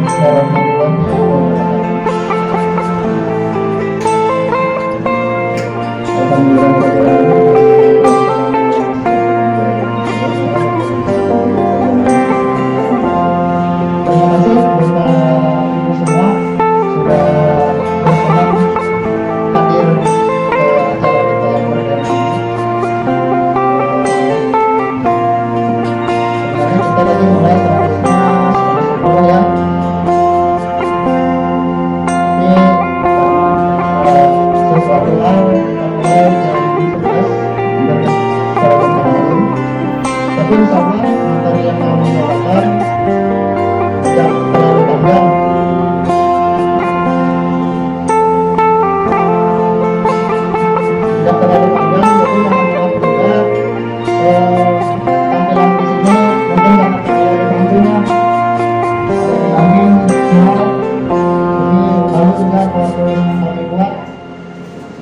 warahmatullahi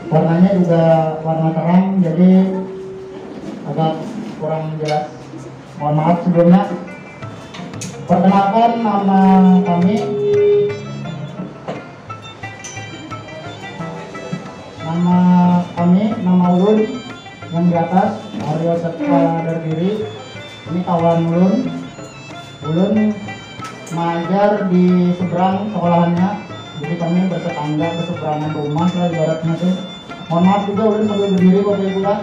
warnanya juga warna terang, jadi agak kurang jelas. Mohon maaf sebelumnya. Perkenalkan, nama kami, nama Ulun yang di atas, Aryo Setka Dardiri. Ini kawan Ulun. Ulun mengajar di seberang sekolahannya, jadi kami bertetangga berseberangan rumah lah ibaratnya tuh. Mohon maaf juga Ulun sambil berdiri Bapak Ibu lah.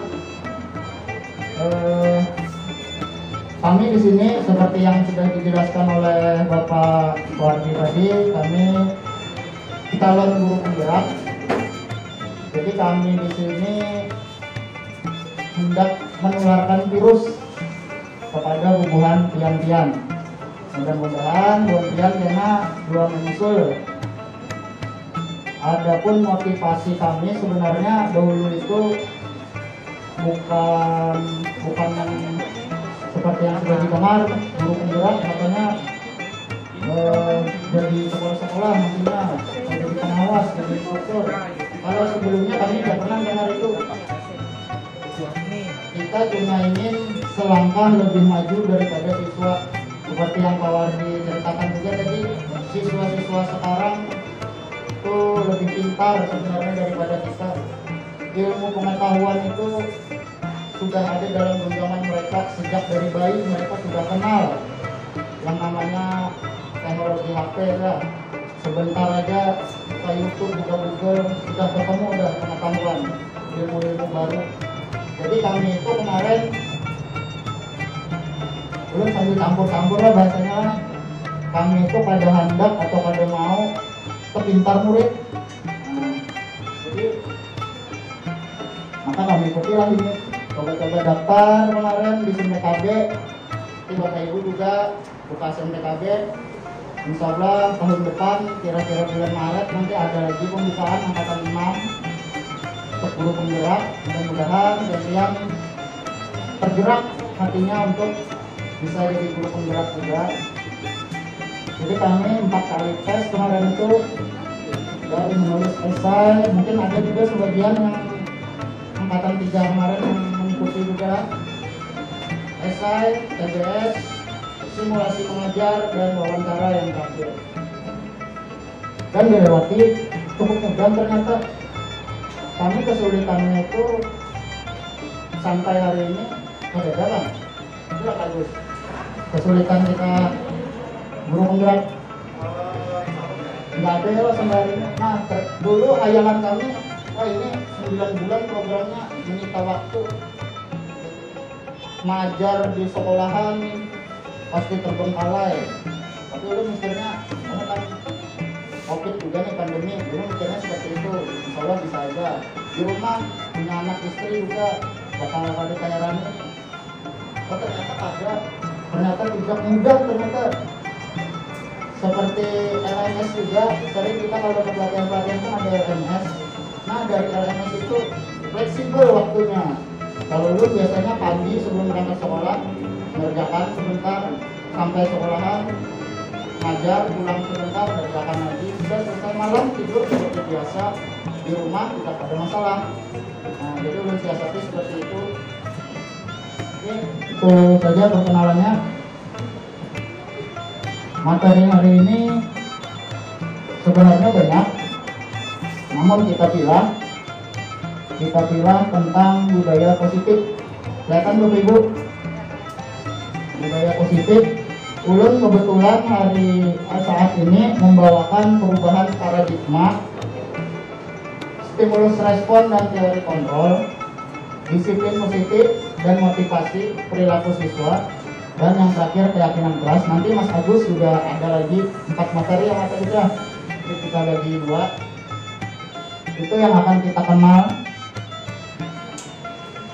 Kami di sini seperti yang sudah dijelaskan oleh Bapak Wardi tadi, kita calon guru penggerak. Jadi kami di sini hendak menularkan virus kepada bubuhan pian-pian. Mudah-mudahan bubuhan karena dua menyusul. Adapun motivasi kami sebenarnya dahulu itu bukan yang seperti yang sudah didengar guru penggerak katanya dari sekolah-sekolah maksudnya jadi pengawas, jadi tutor. Kalau sebelumnya kami tidak pernah dengar itu. Kita cuma ingin selangkah lebih maju daripada siswa, seperti yang Pak Wardi ceritakan juga tadi. Siswa-siswa sekarang itu lebih pintar sebenarnya daripada kita. Ilmu pengetahuan itu sudah ada dalam genggaman mereka sejak dari bayi. Mereka sudah kenal yang namanya teknologi HP ya. Sebentar aja buka YouTube, buka Google, sudah ketemu udah pengetahuan ilmu-ilmu baru. Jadi kami itu kemarin belum sambil campur-campur lah bahasanya lah. Kami itu pada hendak atau pada mau kepintar murid. Jadi maka kami ikutilah ini. Coba-coba daftar kemarin di SMPKB. Bapak Ibu juga buka SMPKB. Insya Allah tahun depan kira-kira bulan Maret nanti ada lagi pembukaan angkatan 6 untuk guru penggerak. Mudah-mudahan yang tergerak hatinya untuk bisa jadi guru penggerak juga. Jadi kami 4 kali tes kemarin itu dari menulis esai. Mungkin ada juga sebagian yang angkatan 3 kemarin yang mengikuti juga esai, TBS, simulasi mengajar, dan wawancara yang terakhir. Dan dilewati cukup mudah ternyata. Kami kesulitannya itu sampai hari ini ada jalan. Itu bagus. Kesulitan kita guru penggerak nggak ada ya sampai hari ini. Nah dulu hayalan kami, wah ini 9 bulan programnya menyita waktu. Ngajar di sekolahan pasti terbengkalai. Tapi lu mikirnya, karena kan COVID juga nih pandemi, dulu mikirnya seperti itu. Insya Allah bisa aja. Di rumah punya anak istri juga bakal pada kayak Rani. Oh ternyata ada. Ternyata tidak mudah ternyata. Seperti LMS juga, sering kita kalau ke pelatihan-pelatihan kan ada LMS. Nah dari LMS itu fleksibel waktunya. Kalau lu biasanya pagi sebelum berangkat sekolah mengerjakan sebentar sampai sekolahan, ngajar, pulang sebentar, kerjakan lagi, sudah selesai malam tidur seperti biasa di rumah, tidak ada masalah. Nah jadi ulun siasati seperti itu. Oke, itu saja perkenalannya. Materi hari ini raspon kita pilah tentang budaya positif. Kelihatan Bapak Ibu, budaya positif. Ulun kebetulan saat ini membawakan perubahan paradigma, stimulus respon dan teori kontrol, disiplin positif dan motivasi perilaku siswa, dan yang terakhir keyakinan kelas. Nanti Mas Agus sudah ada lagi 4 materi yang akan kita bagi 2. Itu yang akan kita kenal.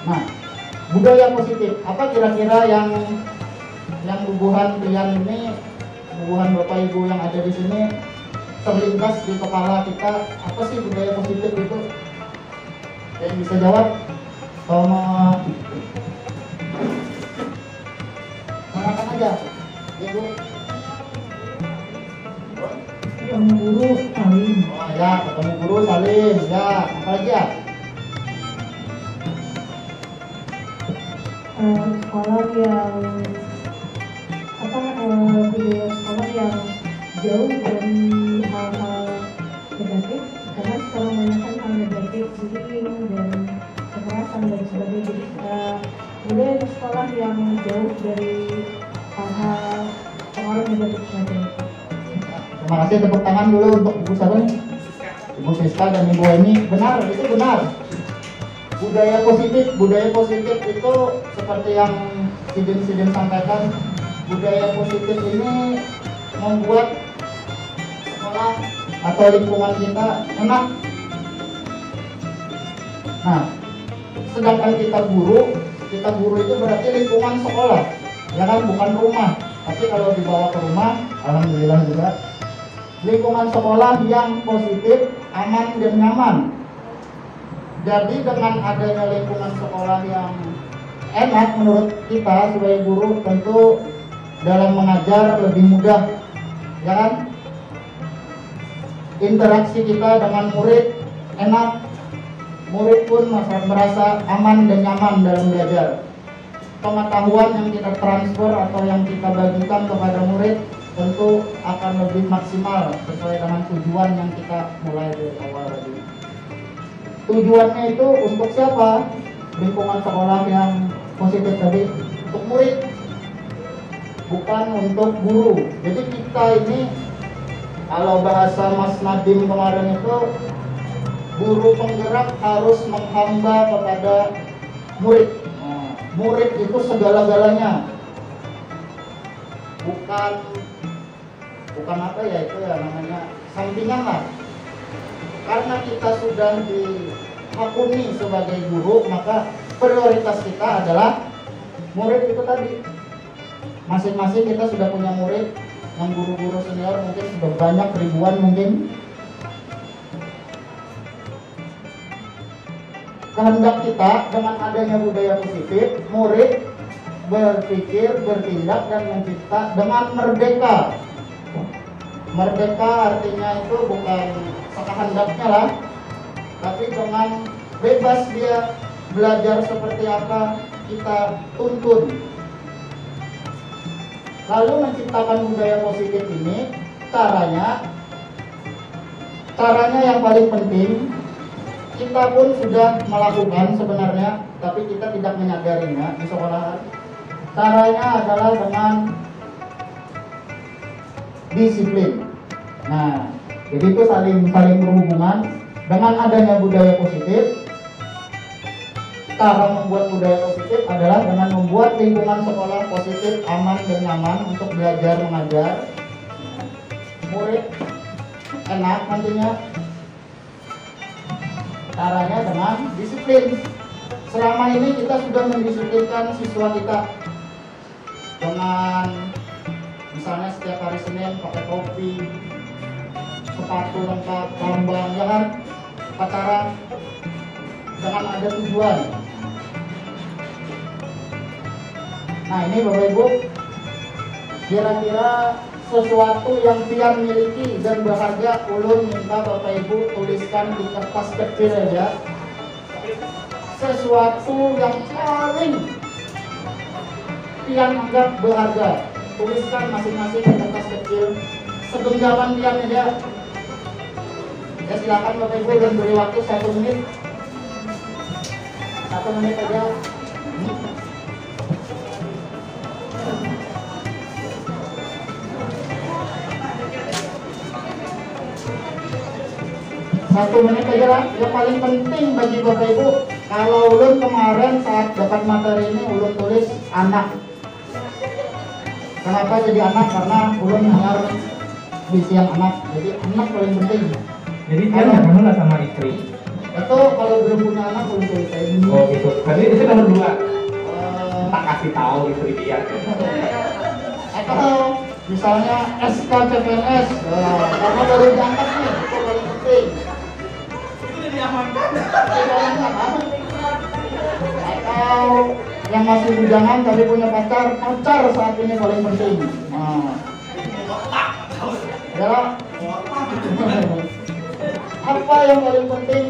Nah, budaya positif apa kira-kira yang bubuhan kalian ini, bubuhan Bapak Ibu yang ada di sini terlintas di kepala kita? Apa sih budaya positif itu? Yang bisa jawab? Sama silakan aja, Ibu. Ketemu guru saling. Oh ya, ketemu guru saling. Ya, apa lagi ya? Sekolah yang budaya sekolah yang jauh dari hal-hal negatif, karena sekarang banyak kan hal negatif, bullying dan kekerasan dan sebagainya. Jadi budaya sekolah yang jauh dari hal-hal pengaruh negatif semacam itu. Terima kasih, tepuk tangan dulu untuk Ibu siapa nih? Ibu Siska dan Ibu Eni. Benar, itu benar. Budaya positif itu seperti yang Sidin sampaikan. Budaya positif ini membuat sekolah atau lingkungan kita enak. Nah, sedangkan kita guru itu berarti lingkungan sekolah, ya kan, bukan rumah. Tapi kalau dibawa ke rumah, alhamdulillah juga lingkungan sekolah yang positif, aman dan nyaman. Jadi dengan adanya lingkungan sekolah yang enak menurut kita sebagai guru, tentu dalam mengajar lebih mudah, ya kan? Interaksi kita dengan murid enak, murid pun merasa aman dan nyaman dalam belajar. Pengetahuan yang kita transfer atau yang kita bagikan kepada murid tentu akan lebih maksimal sesuai dengan tujuan yang kita mulai dari awal tadi. Tujuannya itu untuk siapa? Lingkungan sekolah yang positif tadi untuk murid, bukan untuk guru. Jadi kita ini, kalau bahasa Mas Nadim kemarin itu, guru penggerak harus menghamba kepada murid. Nah, murid itu segala-galanya, bukan apa ya, itu ya namanya sampingan lah. Karena kita sudah dihakimi sebagai guru, maka prioritas kita adalah murid itu tadi. Masing-masing kita sudah punya murid, yang guru-guru senior mungkin sudah banyak, ribuan mungkin. Kehendak kita dengan adanya budaya positif, murid berpikir, bertindak dan mencipta dengan merdeka. Merdeka artinya itu bukan sekehendaknya lah, tapi dengan bebas dia belajar seperti apa kita tuntun. Lalu menciptakan budaya positif ini, caranya yang paling penting, kita pun sudah melakukan sebenarnya, tapi kita tidak menyadarinya di sekolahan. Caranya adalah dengan disiplin. Nah, jadi itu saling berhubungan. Dengan adanya budaya positif, cara membuat budaya positif adalah dengan membuat lingkungan sekolah positif, aman dan nyaman untuk belajar mengajar. Murid enak nantinya. Caranya dengan disiplin. Selama ini kita sudah mendisiplinkan siswa kita dengan misalnya setiap hari Senin pakai topi, sepatu lengkap, lambang, ya kan, pacaran, dengan ada tujuan. Nah ini Bapak Ibu, kira-kira sesuatu yang pian miliki dan berharga, ulun minta Bapak Ibu tuliskan di kertas kecil aja. Sesuatu yang paling pian anggap berharga, tuliskan masing-masing di kertas kecil, segenggaman pian aja. Ya silakan Bapak Ibu, dan beri waktu 1 menit. 1 menit aja. Satu menit aja lah. Yang paling penting bagi Bapak Ibu, kalau ulun kemarin saat dapat materi ini ulun tulis anak. Kenapa jadi anak? Karena ulun dengar visi yang anak. Jadi anak paling penting. Jadi dia nggak kenal lah sama istri. Itu kalau belum punya anak ulun tulis ini. Oh gitu. Berarti itu nomor 2. Tak kasih tahu istri dia. Atau misalnya SK CPNS, karena baru diangkat nih, itu paling penting. Atau yang masih bujangan tapi punya pacar saat ini paling penting. Nah, ya, apa yang paling penting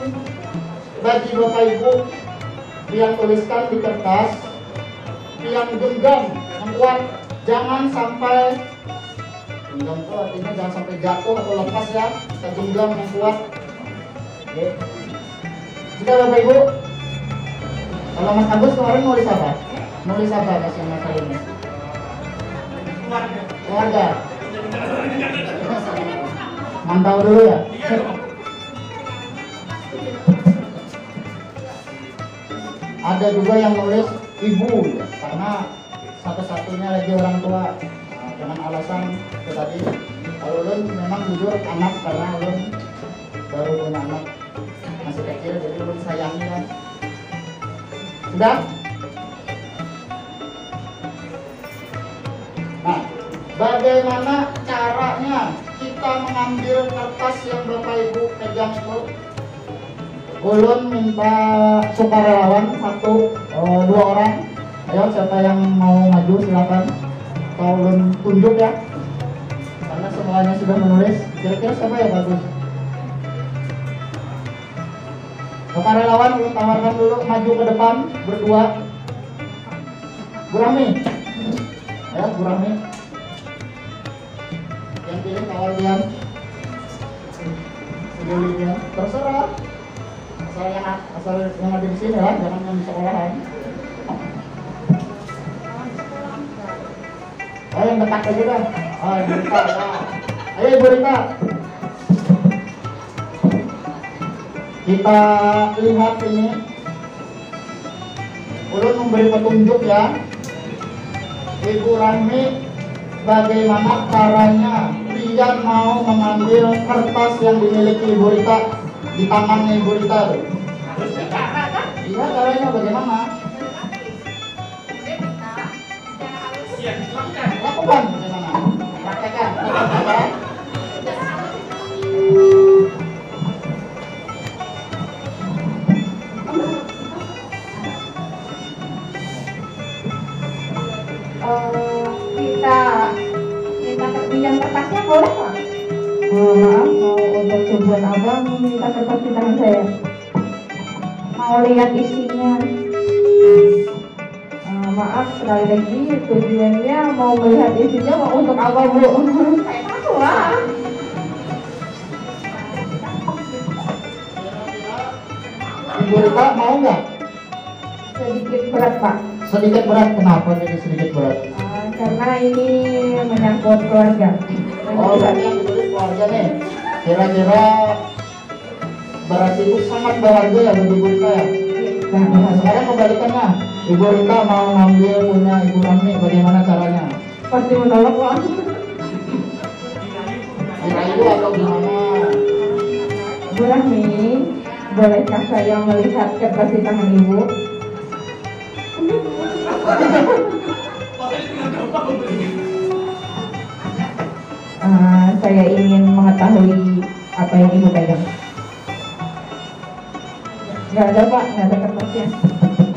bagi Bapak Ibu yang tuliskan di kertas, yang genggam, yang kuat, jangan sampai genggam itu artinya jangan sampai jatuh atau lepas ya, kita genggam yang kuat. Oke. Sudah Bapak Ibu. Kalau Mas Agus kemarin nulis apa? Nulis apa Mas yang masalah ini? Keluarga. Mantau dulu ya. Ada juga yang nulis ibu ya, karena satu-satunya lagi orang tua. Nah, dengan alasan itu tadi, kalau ulun memang jujur anak karena ulun baru punya anak masih kecil, jadi ulun sayangi lah. Sudah? Nah, bagaimana caranya kita mengambil kertas yang Bapak Ibu pegang itu? Ulun minta sukarelawan 2 orang. Ayo siapa yang mau maju silakan. Atau ulun tunjuk ya. Karena semuanya sudah menulis. Kira-kira siapa ya bagus? Sukarelawan ulun tawarkan dulu maju ke depan berdua. Bu Rami. Ya, Bu Rami. Yang pilih kawalian. Sejauh terserah. Asal yang ada di sini lah, jangan yang di sekolahan. Oh, yang dekat aja dah. Oh, Ibu Rita. Ayo Ibu Rita. Kita lihat ini. Ulun memberi petunjuk ya. Ibu Rami, bagaimana caranya Rian mau mengambil kertas yang dimiliki Ibu Rita di tangannya Ibu Rita tuh? Iya, caranya bagaimana? Lakukan bagaimana? Praktekkan. Kita minta pinjam kertasnya boleh Pak? Maaf, mau untuk tujuan abang minta kertas di tangan saya. Mau lihat isinya. Maaf sekali lagi, tujuannya mau melihat isinya mau untuk apa Bu? Saya tahu lah. Ibu Rita mau nggak? Sedikit berat Pak. Sedikit berat, kenapa jadi sedikit berat? Karena ini menyangkut keluarga. Oh, berarti yang ditulis keluarga nih. Kira-kira berarti itu sangat berharga ya bagi Ibu Rita ya? Nah, sekarang kebalikannya. Ibu Rita mau ngambil punya Ibu Rami, bagaimana caranya? Pasti menolak Pak. Dirayu atau gimana? Bu Rahmi, bolehkah saya melihat kertas di tangan Ibu? Saya ingin mengetahui apa yang Ibu pegang. Nggak ada Pak, nggak ada kertasnya.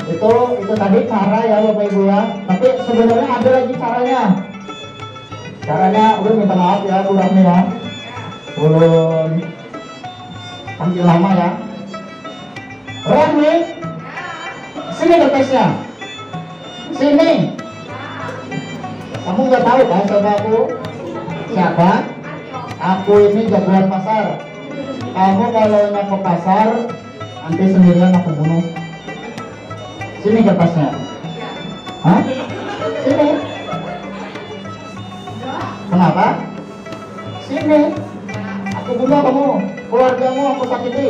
Itu tadi cara ya Bapak Ibu ya. Tapi sebenarnya ada lagi caranya. Caranya ulun minta maaf ya Bu Rahmi ya. Ulun panggil lama ya. Rahmi, sini kertasnya. Sini. Kamu nggak tahu kan siapa aku? Siapa? Aku ini jagoan pasar. Kamu kalau ke pasar nanti sendirian aku bunuh. Sini kertasnya. Hah? Sini. Kenapa? Sini. Aku bunuh kamu. Keluargamu aku sakiti.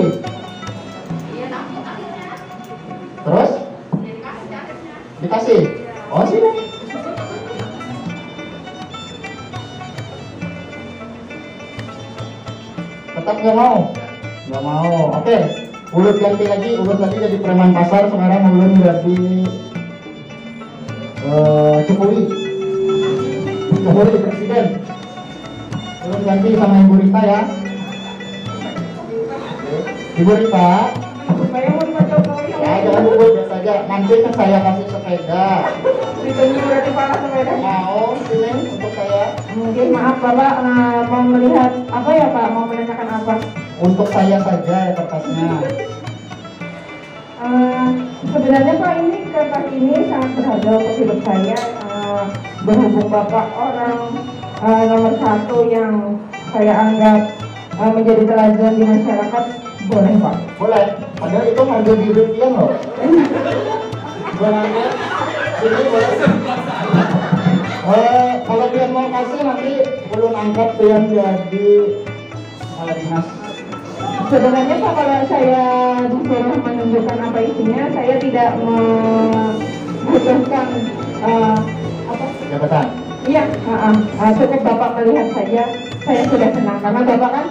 Terus? Dikasih? Oh sini. Tetap nggak mau? Nggak mau. Oke. Ulut ganti lagi. Ulut tadi jadi preman pasar. Sekarang ulut jadi Jokowi. Jokowi presiden. Ulut ganti sama Ibu Rita ya. Ibu Rita. Saya mau Pak Jokowi. Ya jangan bubur biasa aja. Nanti kan saya kasih sepeda. Ditunggu berarti panas sepeda. Mau sini untuk saya. Mungkin maaf Bapak mau melihat apa ya Pak? Mau menanyakan apa? Untuk saya saja ya kertasnya. Sebenarnya Pak ini kertas ini sangat berharga untuk hidup saya. Berhubung Bapak orang nomor satu yang saya anggap menjadi teladan di masyarakat, boleh Pak? Boleh. Padahal itu harga diri dia loh. Boleh. Sini boleh. Kalau dia mau kasih nanti belum angkat dia jadi dinas. Sebenarnya Pak kalau saya disuruh menunjukkan apa isinya, saya tidak membutuhkan apa? Jabatan. Iya, cukup Bapak melihat saja, saya sudah senang karena Bapak kan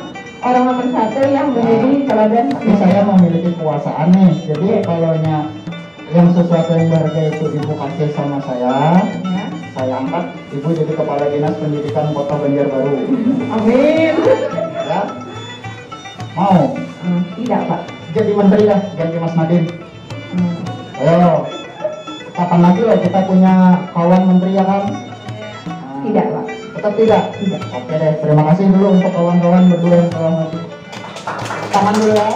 orang nomor satu yang menjadi teladan. Ini saya memiliki kekuasaan nih. Jadi kalau yang sesuatu yang berharga itu ibu kasih sama saya angkat ibu jadi kepala dinas pendidikan Kota Banjarbaru. Amin. Ya, mau? Tidak Pak. Jadi menteri dah, ganti Mas Nadiem. Ayo, kapan lagi loh kita punya kawan menteri ya kan? Tidak Pak. Tetap tidak? Tidak. Oke deh, terima kasih dulu untuk kawan-kawan berdua yang telah maju. Tangan dulu ya.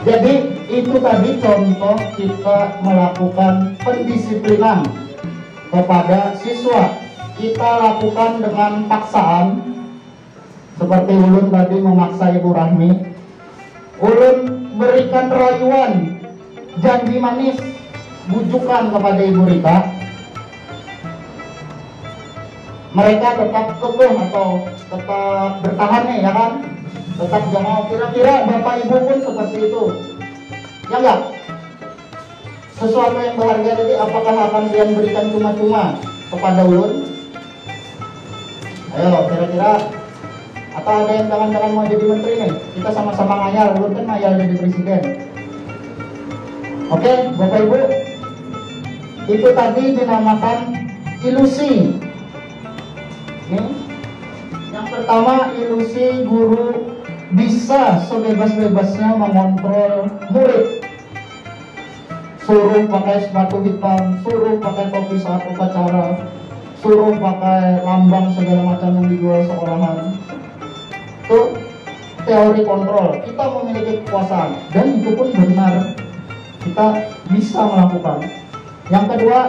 Jadi itu tadi contoh kita melakukan pendisiplinan kepada siswa. Kita lakukan dengan paksaan. Seperti Ulun tadi memaksa Ibu Rahmi. Ulun berikan rayuan, janji manis, bujukan kepada Ibu Rita. Mereka tetap kekeh atau tetap bertahan nih ya kan? Tetap gak mau. Kira-kira Bapak Ibu pun seperti itu. Ya enggak? Sesuatu yang berharga tadi apakah akan kalian berikan cuma-cuma kepada Ulun? Ayo kira-kira. Atau ada yang jangan-jangan mau jadi menteri nih? Kita sama-sama ngayal. Ulun kan ngayal jadi presiden. Oke Bapak Ibu, itu tadi dinamakan ilusi. Nih, yang pertama ilusi guru bisa sebebas-bebasnya mengontrol murid. Suruh pakai sepatu hitam, suruh pakai topi saat upacara, suruh pakai lambang segala macam yang dijual sekolahan. Itu teori kontrol. Kita memiliki kekuasaan dan itu pun benar. Kita bisa melakukan. Yang kedua,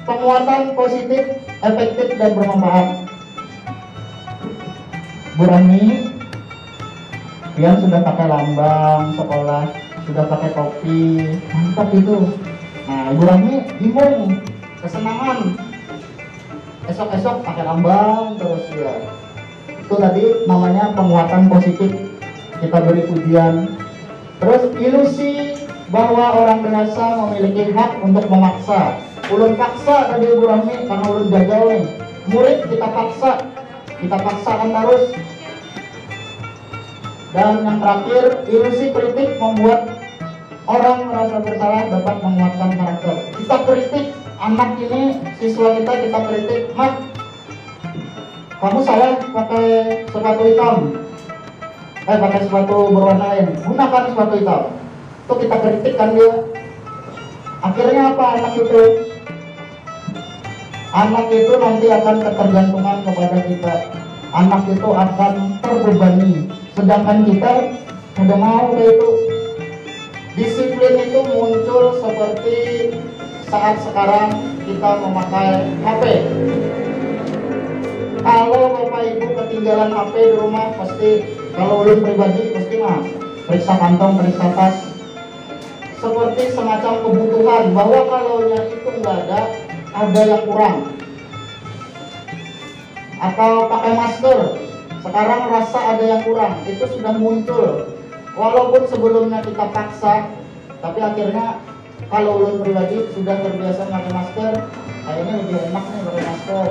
penguatan positif, efektif dan bermanfaat. Bu Rani, kalian sudah pakai lambang sekolah, sudah pakai topi, mantap itu. Nah, Ibu Rani bingung, kesenangan. Esok-esok pakai lambang terus ya. Itu tadi namanya penguatan positif. Kita beri pujian. Terus ilusi bahwa orang dewasa memiliki hak untuk memaksa. Ulun paksa tadi Ibu Rahmi karena ulun gagal nih. Murid kita paksakan terus. Dan yang terakhir, ilusi kritik membuat orang merasa bersalah dapat menguatkan karakter. Kita kritik anak ini, siswa kita kritik, Mak, kamu salah pakai sepatu hitam. Pakai sepatu berwarna lain. Gunakan sepatu hitam. Itu kita kritik kan dia. Akhirnya apa anak itu? Anak itu nanti akan ketergantungan kepada kita. Anak itu akan terbebani. Sedangkan kita udah mau kayak itu. Disiplin itu muncul seperti saat sekarang kita memakai HP. Kalau Bapak Ibu ketika ketinggalan HP di rumah, pasti kalau ulun pribadi pasti mah periksa kantong, periksa tas, seperti semacam kebutuhan bahwa kalau itu nggak ada yang kurang. Atau pakai masker, sekarang rasa ada yang kurang, itu sudah muncul. Walaupun sebelumnya kita paksa, tapi akhirnya kalau ulun pribadi sudah terbiasa pakai masker, kayaknya lebih enak nih pakai masker.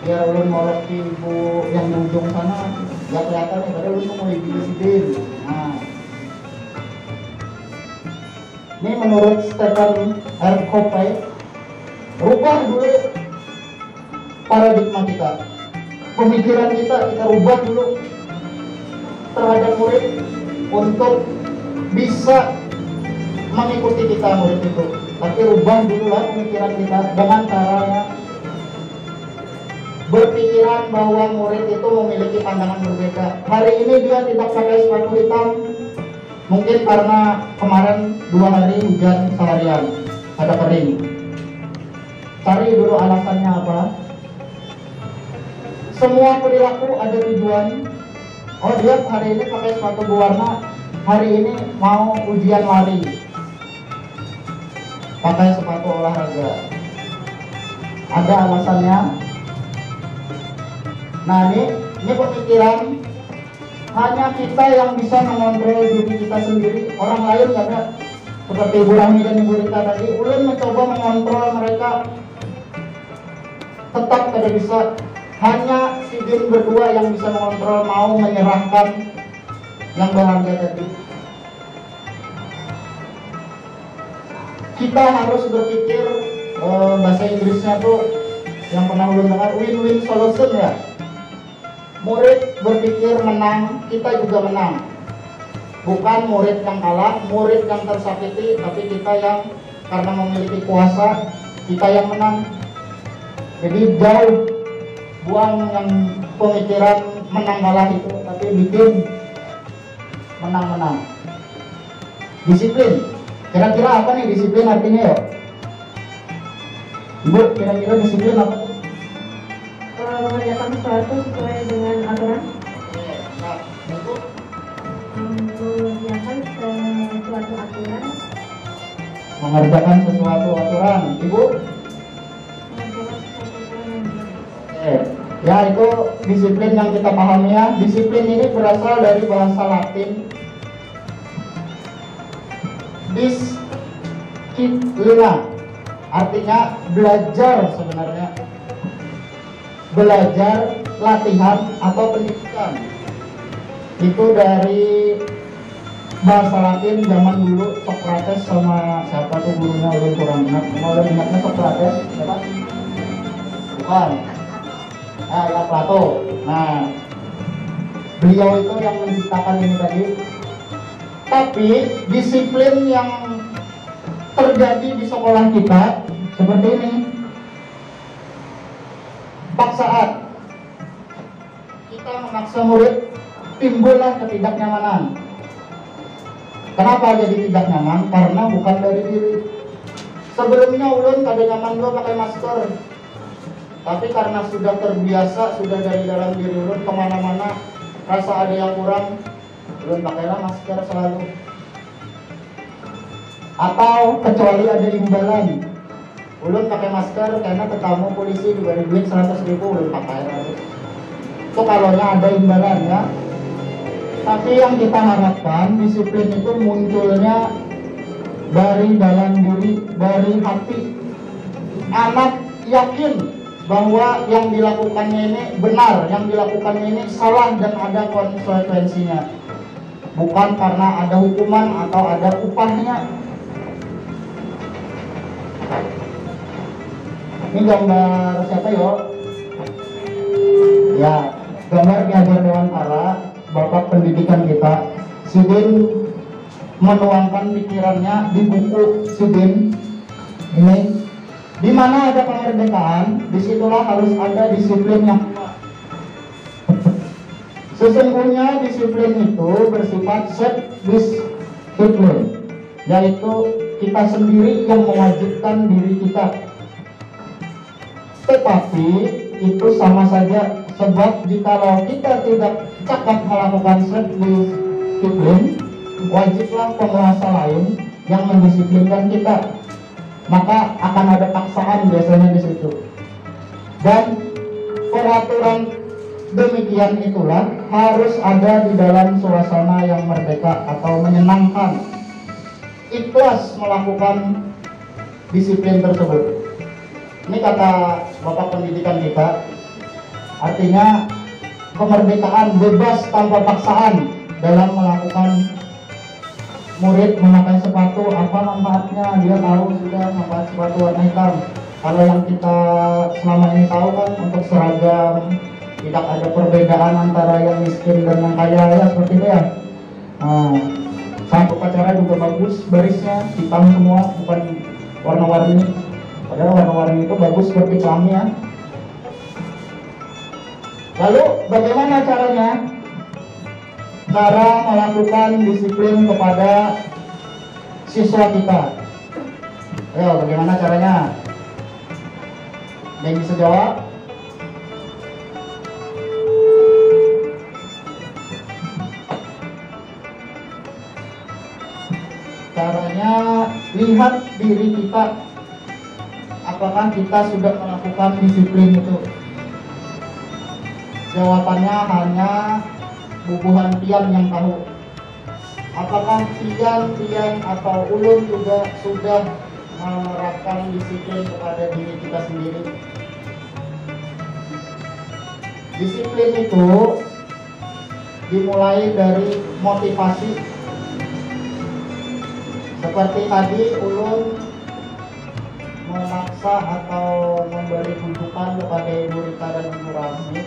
Biar ulun molek ibu yang di ujung sana, nggak kelihatan nih, padahal ulun mau ibu-ibu. Nah, ini menurut Stephen R. Covey, rubah dulu paradigma kita, pemikiran kita rubah dulu terhadap murid untuk bisa mengikuti kita murid itu. Tapi rubah dulu lah pemikiran kita dengan caranya berpikiran bahwa murid itu memiliki pandangan berbeda. Hari ini dia tidak pakai sepatu hitam, mungkin karena kemarin 2 hari hujan seharian, ada kering. Cari dulu alasannya apa. Semua perilaku ada tujuan. Oh, dia hari ini pakai sepatu berwarna, hari ini mau ujian lari, pakai sepatu olahraga, ada alasannya. Nah, ini pemikiran hanya kita yang bisa mengontrol diri kita sendiri, orang lain nggak ada. Seperti Ibu Rahmi dan Ibu Rita tadi, ulun mencoba mengontrol mereka, tetap tidak bisa. Hanya Sidin berdua yang bisa mengontrol, mau menyerahkan yang berharga tadi. Kita harus berpikir, bahasa Inggrisnya tuh yang pernah ulun dengar, win-win solution ya. Murid berpikir menang, kita juga menang. Bukan murid yang kalah, murid yang tersakiti, tapi kita yang karena memiliki kuasa, kita yang menang. Jadi jauh buang yang pemikiran menang kalah itu, tapi bikin menang-menang. Disiplin. Kira-kira apa nih disiplin artinya ya? Ibu, kira-kira disiplin apa? Mengerjakan sesuatu sesuai dengan aturan. Nah, itu Mengerjakan sesuatu aturan. mengerjakan sesuatu aturan. Ibu? Mengerjakan sesuatu aturan yang benar. Oke. Ya, itu disiplin yang kita pahami ya. Disiplin ini berasal dari bahasa Latin disciplina, artinya belajar sebenarnya. Belajar, latihan, atau pendidikan. Itu dari bahasa Latin zaman dulu, Socrates sama siapa tuh gurunya, ulun kurang ingat. Ulun ingatnya Socrates, siapa? Bukan. Nah, ya Plato. Nah, beliau itu yang menciptakan ini tadi. Tapi disiplin yang terjadi di sekolah kita seperti ini. Paksaan. Kita memaksa murid, timbullah ketidaknyamanan. Kenapa jadi tidak nyaman? Karena bukan dari diri. Sebelumnya ulun kada nyaman juga pakai masker, tapi karena sudah terbiasa, sudah dari dalam diri ulun kemana-mana rasa ada yang kurang, ulun pakailah masker selalu. Atau kecuali ada imbalan, ulun pakai masker karena ketemu polisi diberi duit 100.000, ulun pakai harus. Itu kalaunya ada imbalan ya. Tapi yang kita harapkan disiplin itu munculnya dari dalam diri, dari hati. Anak yakin bahwa yang dilakukannya ini benar, yang dilakukannya ini salah dan ada konsekuensinya. Bukan karena ada hukuman atau ada upahnya. Ini gambar siapa yo? Ya, gambar Ki Hajar Dewantara, Bapak pendidikan kita. Sidin menuangkan pikirannya di buku Sidin ini. Di mana ada kemerdekaan, disitulah harus ada disiplin yang kuat. Sesungguhnya disiplin itu bersifat self-discipline, yaitu kita sendiri yang mewajibkan diri kita. Tetapi itu sama saja Sebab jikalau kita tidak cakap melakukan self disiplin, wajiblah penguasa lain yang mendisiplinkan kita. Maka akan ada paksaan biasanya di situ. Dan peraturan demikian itulah harus ada di dalam suasana yang merdeka atau menyenangkan. Ikhlas melakukan disiplin tersebut. Ini kata Bapak Pendidikan kita. Artinya kemerdekaan bebas tanpa paksaan dalam melakukan. Murid memakai sepatu, apa manfaatnya? Dia tahu sudah manfaat sepatu warna hitam. Kalau yang kita selama ini tahu kan untuk seragam, tidak ada perbedaan antara yang miskin dan yang kaya, ya seperti itu ya. Nah, saat upacara juga bagus, barisnya hitam semua, bukan warna-warni. Padahal warna-warni itu bagus seperti pelangi ya. Lalu bagaimana caranya? Cara melakukan disiplin kepada siswa kita. Ayo, bagaimana caranya? Ada yang bisa jawab? Caranya lihat diri kita. Apakah kita sudah melakukan disiplin itu? Jawabannya hanya bubuhan Pian yang tahu. Apakah Pian atau Ulun juga sudah menerapkan disiplin kepada diri kita sendiri? Disiplin itu dimulai dari motivasi. Seperti tadi Ulun memaksa atau memberi tuntukan kepada Ibu Rita dan Ibu Rahmi.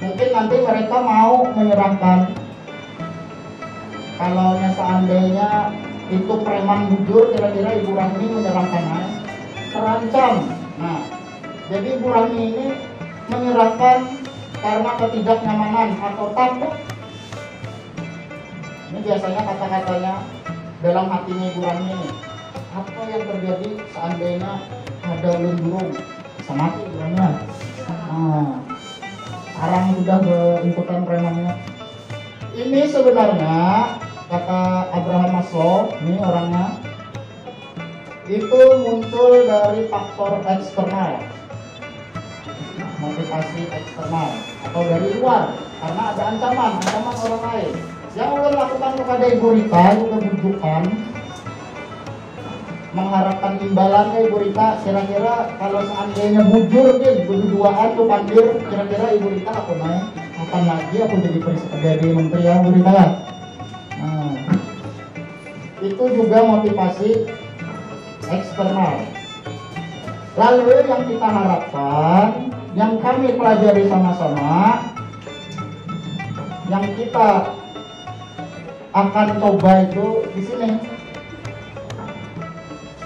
Mungkin nanti mereka mau menyerahkan. Kalau seandainya itu preman bujur, kira-kira Ibu Rahmi menyerahkannya terancam. Nah, jadi Ibu Rahmi ini menyerahkan karena ketidaknyamanan atau takut. Ini biasanya kata-katanya dalam hatinya Ibu Rahmi ini. Apa yang terjadi seandainya ada ulun burung? Bisa mati Ibu Rahmi. Sekarang sudah berikutan premannya. Ini sebenarnya kata Abraham Maslow, ini orangnya, itu muncul dari faktor eksternal, motivasi eksternal atau dari luar, karena ada ancaman orang lain. Yang ulun lakukan kepada Ibu Rita juga bujukan, mengharapkan imbalannya Ibu Rita. Kira-kira kalau seandainya bujur deh, berduaan tuh pandir, kira-kira Ibu Rita aku naik akan lagi aku jadi menteri ya Ibu Rita ya. Nah, itu juga motivasi eksternal. Lalu yang kita harapkan, yang kami pelajari sama-sama, yang kita akan coba itu di sini,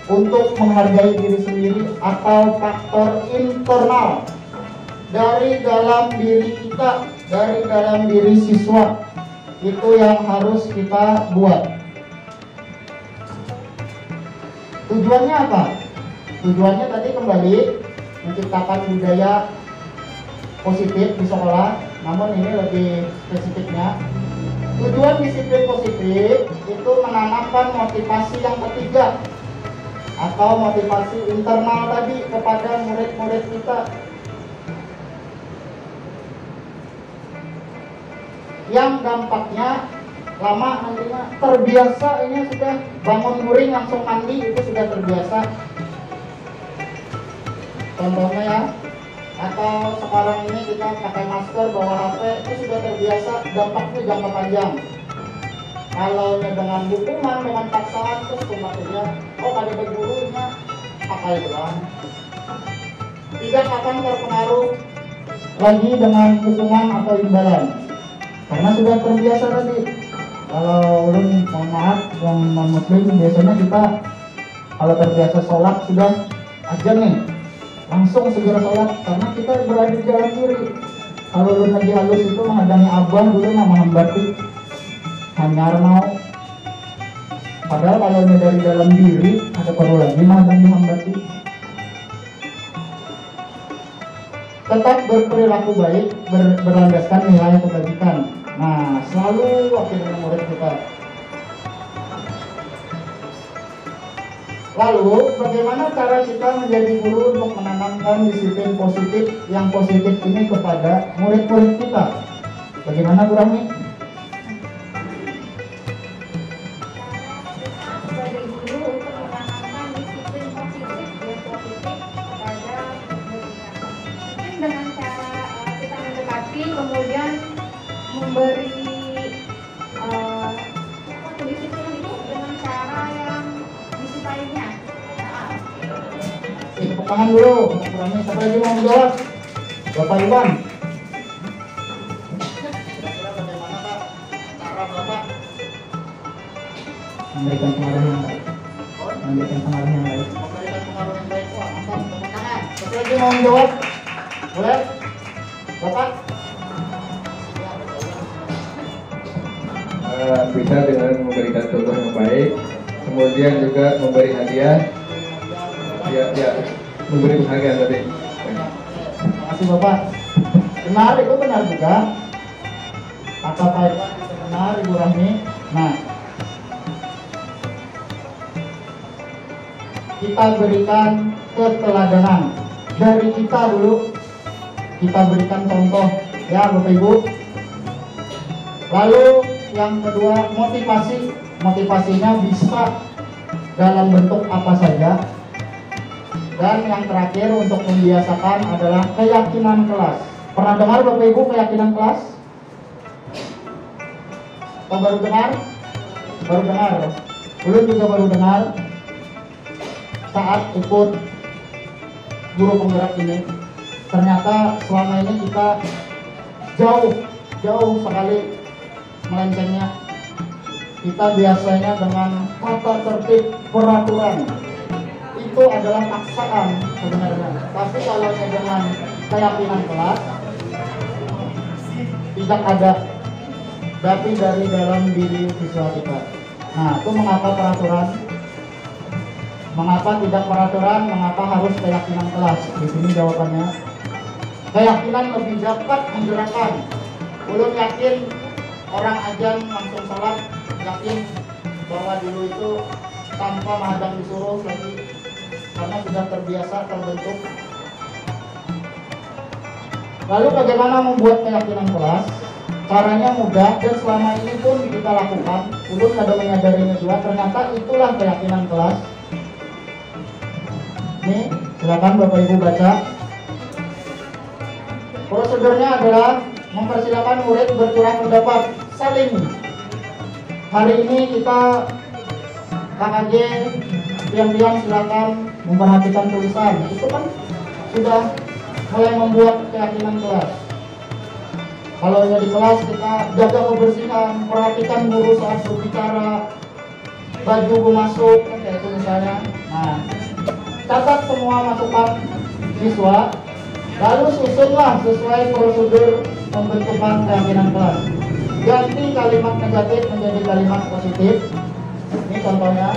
untuk menghargai diri sendiri atau faktor internal dari dalam diri kita, dari dalam diri siswa, itu yang harus kita buat. Tujuannya apa? Tujuannya tadi kembali menciptakan budaya positif di sekolah, namun ini lebih spesifiknya. Tujuan disiplin positif itu menanamkan motivasi yang ketiga atau motivasi internal tadi kepada murid-murid kita, yang dampaknya lama nantinya terbiasa. Ini sudah bangun guring langsung mandi, itu sudah terbiasa contohnya ya. Atau sekarang ini kita pakai masker, bawa HP, itu sudah terbiasa, dampaknya jangka panjang. Kalau dengan hukuman, dengan paksaan, terus maksudnya ada bergurunya pakai doang, tidak akan terpengaruh lagi dengan hukuman atau imbalan, karena sudah terbiasa tadi. Kalau ulun mohon maaf yang non muslim, biasanya kita kalau terbiasa sholat sudah ajan nih, langsung segera sholat karena kita berada di jalan kiri. Kalau ulun lagi halus itu menghadani abah dulu nama hambati hanyar mau. Padahal kalau dari dalam diri ada perlu lagi menghadani hambati. tetap berperilaku baik, berlandaskan nilai kebajikan. Nah, selalu wakil dengan murid kita. Lalu, bagaimana cara kita menjadi guru untuk menanamkan disiplin positif yang positif ini kepada murid-murid kita? Bagaimana, Bu Rami? Sebagai guru untuk menanamkan disiplin positif dan positif kepada murid kita. Mungkin dengan cara kita mendekati, kemudian memberi disiplin itu dengan cara yang disukainya. Tepuk tangan dulu untuk Bu Rami. Siapa lagi mau menjawab? Bapak Iwan. Kira-kira bagaimana Pak cara Bapak memberikan pengaruh yang baik? Memberikan pengaruh yang baik. Memberikan pengaruh yang baik. Wah, mantap. Tepuk tangan. Siapa lagi mau menjawab? Boleh? Bapak? Bisa dengan memberikan contoh yang baik, kemudian juga memberi hadiah, ya memberi penghargaan tadi. Terima kasih Bapak. Benar, itu benar juga. Kata Pak Iwan itu benar, Ibu Rahmi. Nah, kita berikan keteladanan dari kita dulu. Kita berikan contoh, ya Bapak Ibu. Lalu yang kedua, motivasi. Motivasinya bisa dalam bentuk apa saja. Dan yang terakhir untuk membiasakan adalah keyakinan kelas. Pernah dengar Bapak Ibu keyakinan kelas? Atau baru dengar? Baru dengar. Belum juga baru dengar. Saat ikut guru penggerak ini, ternyata selama ini kita jauh sekali melencengnya. Kita biasanya dengan tata tertib peraturan itu adalah paksaan sebenarnya. Tapi kalau dengan keyakinan kelas tidak ada, tapi dari dalam diri siswa kita. Nah, itu mengapa peraturan? Mengapa tidak peraturan? Mengapa harus keyakinan kelas? Di sini jawabannya. Keyakinan lebih dapat menggerakkan. Ulun yakin orang ajan langsung sholat, yakin bahwa dulu itu tanpa menghadang disuruh lagi, karena sudah terbiasa terbentuk. Lalu bagaimana membuat keyakinan kelas? Caranya mudah dan selama ini pun kita lakukan. Ulun ada menyadarinya juga, ternyata itulah keyakinan kelas. Nih, silakan Bapak Ibu baca. Prosedurnya adalah mempersilakan murid bercurah pendapat, saling. Hari ini kita KKJ diam-diam silakan memperhatikan tulisan. Itu kan sudah mulai membuat keyakinan kelas. Kalau di kelas kita jaga kebersihan, perhatikan guru saat berbicara, baju masuk, kayak itu misalnya. Nah, catat semua masukan siswa, lalu susunlah sesuai prosedur pembentukan keyakinan kelas. Ganti kalimat negatif menjadi kalimat positif. Ini contohnya.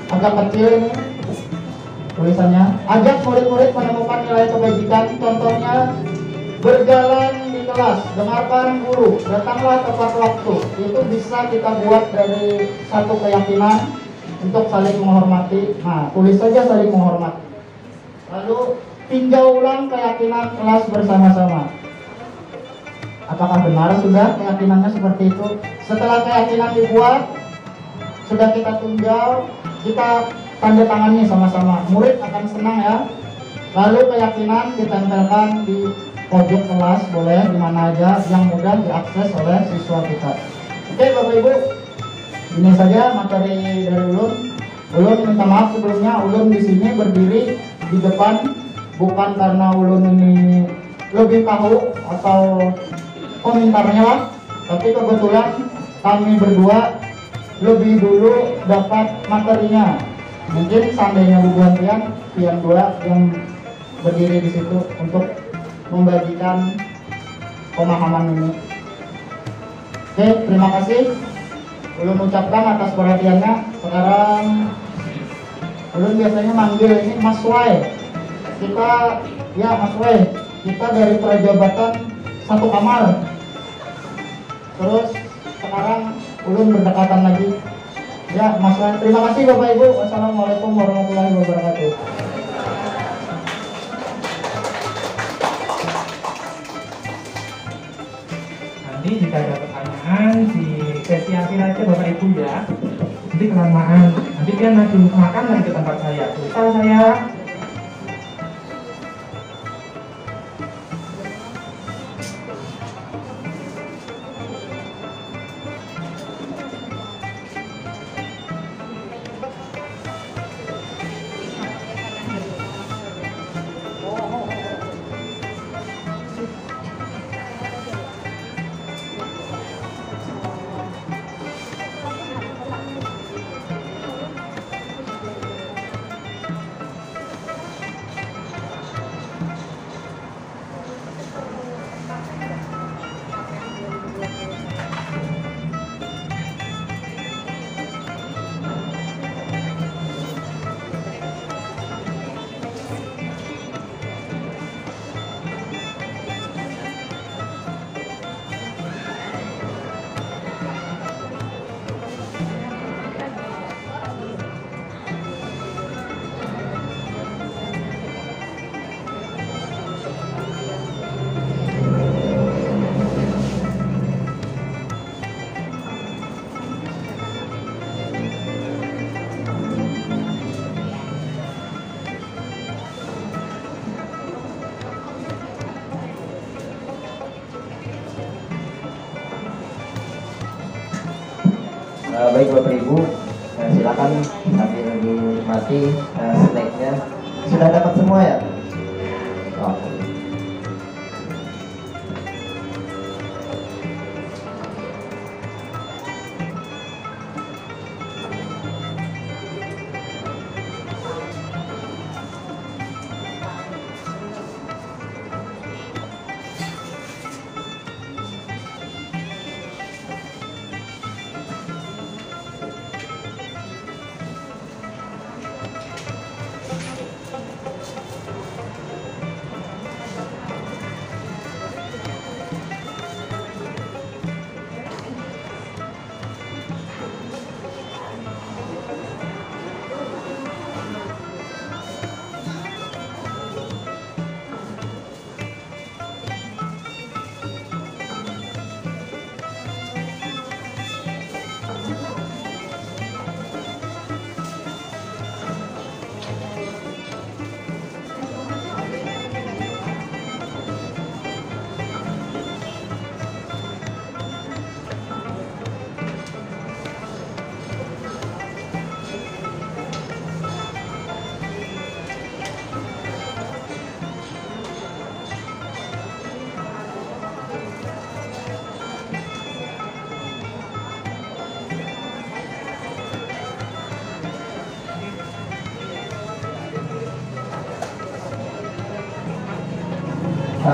Agak kecil ini tulisannya. Ajak murid-murid menemukan nilai kebajikan. Contohnya, berjalan di kelas, dengarkan guru, datanglah tepat waktu. Itu bisa kita buat dari satu keyakinan untuk saling menghormati. Nah, tulis saja saling menghormati. Lalu tinjau ulang keyakinan kelas bersama-sama. Apakah benar sudah keyakinannya seperti itu? Setelah keyakinan dibuat, sudah kita tinjau, kita tanda tangani sama-sama. Murid akan senang ya. Lalu keyakinan ditempelkan di pojok kelas, boleh di mana aja yang mudah diakses oleh siswa kita. Oke Bapak Ibu, ini saja materi dari Ulun. Ulun minta maaf sebelumnya, Ulun di sini berdiri di depan bukan karena Ulun ini lebih tahu atau komentarnya lah, tapi kebetulan kami berdua lebih dulu dapat materinya. Mungkin seandainya hubungan Pian dua yang berdiri di situ untuk membagikan pemahaman ini. Oke, terima kasih. Belum ucapkan atas perhatiannya. Sekarang Ulun biasanya manggil ini Mas Wai. Kita ya Mas Wai, kita dari perjabatan satu kamar. Terus sekarang ulun berdekatan lagi. Ya Mas Wai, terima kasih Bapak Ibu. Wassalamualaikum warahmatullahi wabarakatuh. Nanti jika ada pertanyaan disiapin aja Bapak Ibu ya. Nanti kelamaan, nanti dia nanti makan lagi ke tempat saya. Lupa saya. Baik Bapak Ibu, silakan sambil dinikmati snacknya. Sudah dapat semua ya? Oh.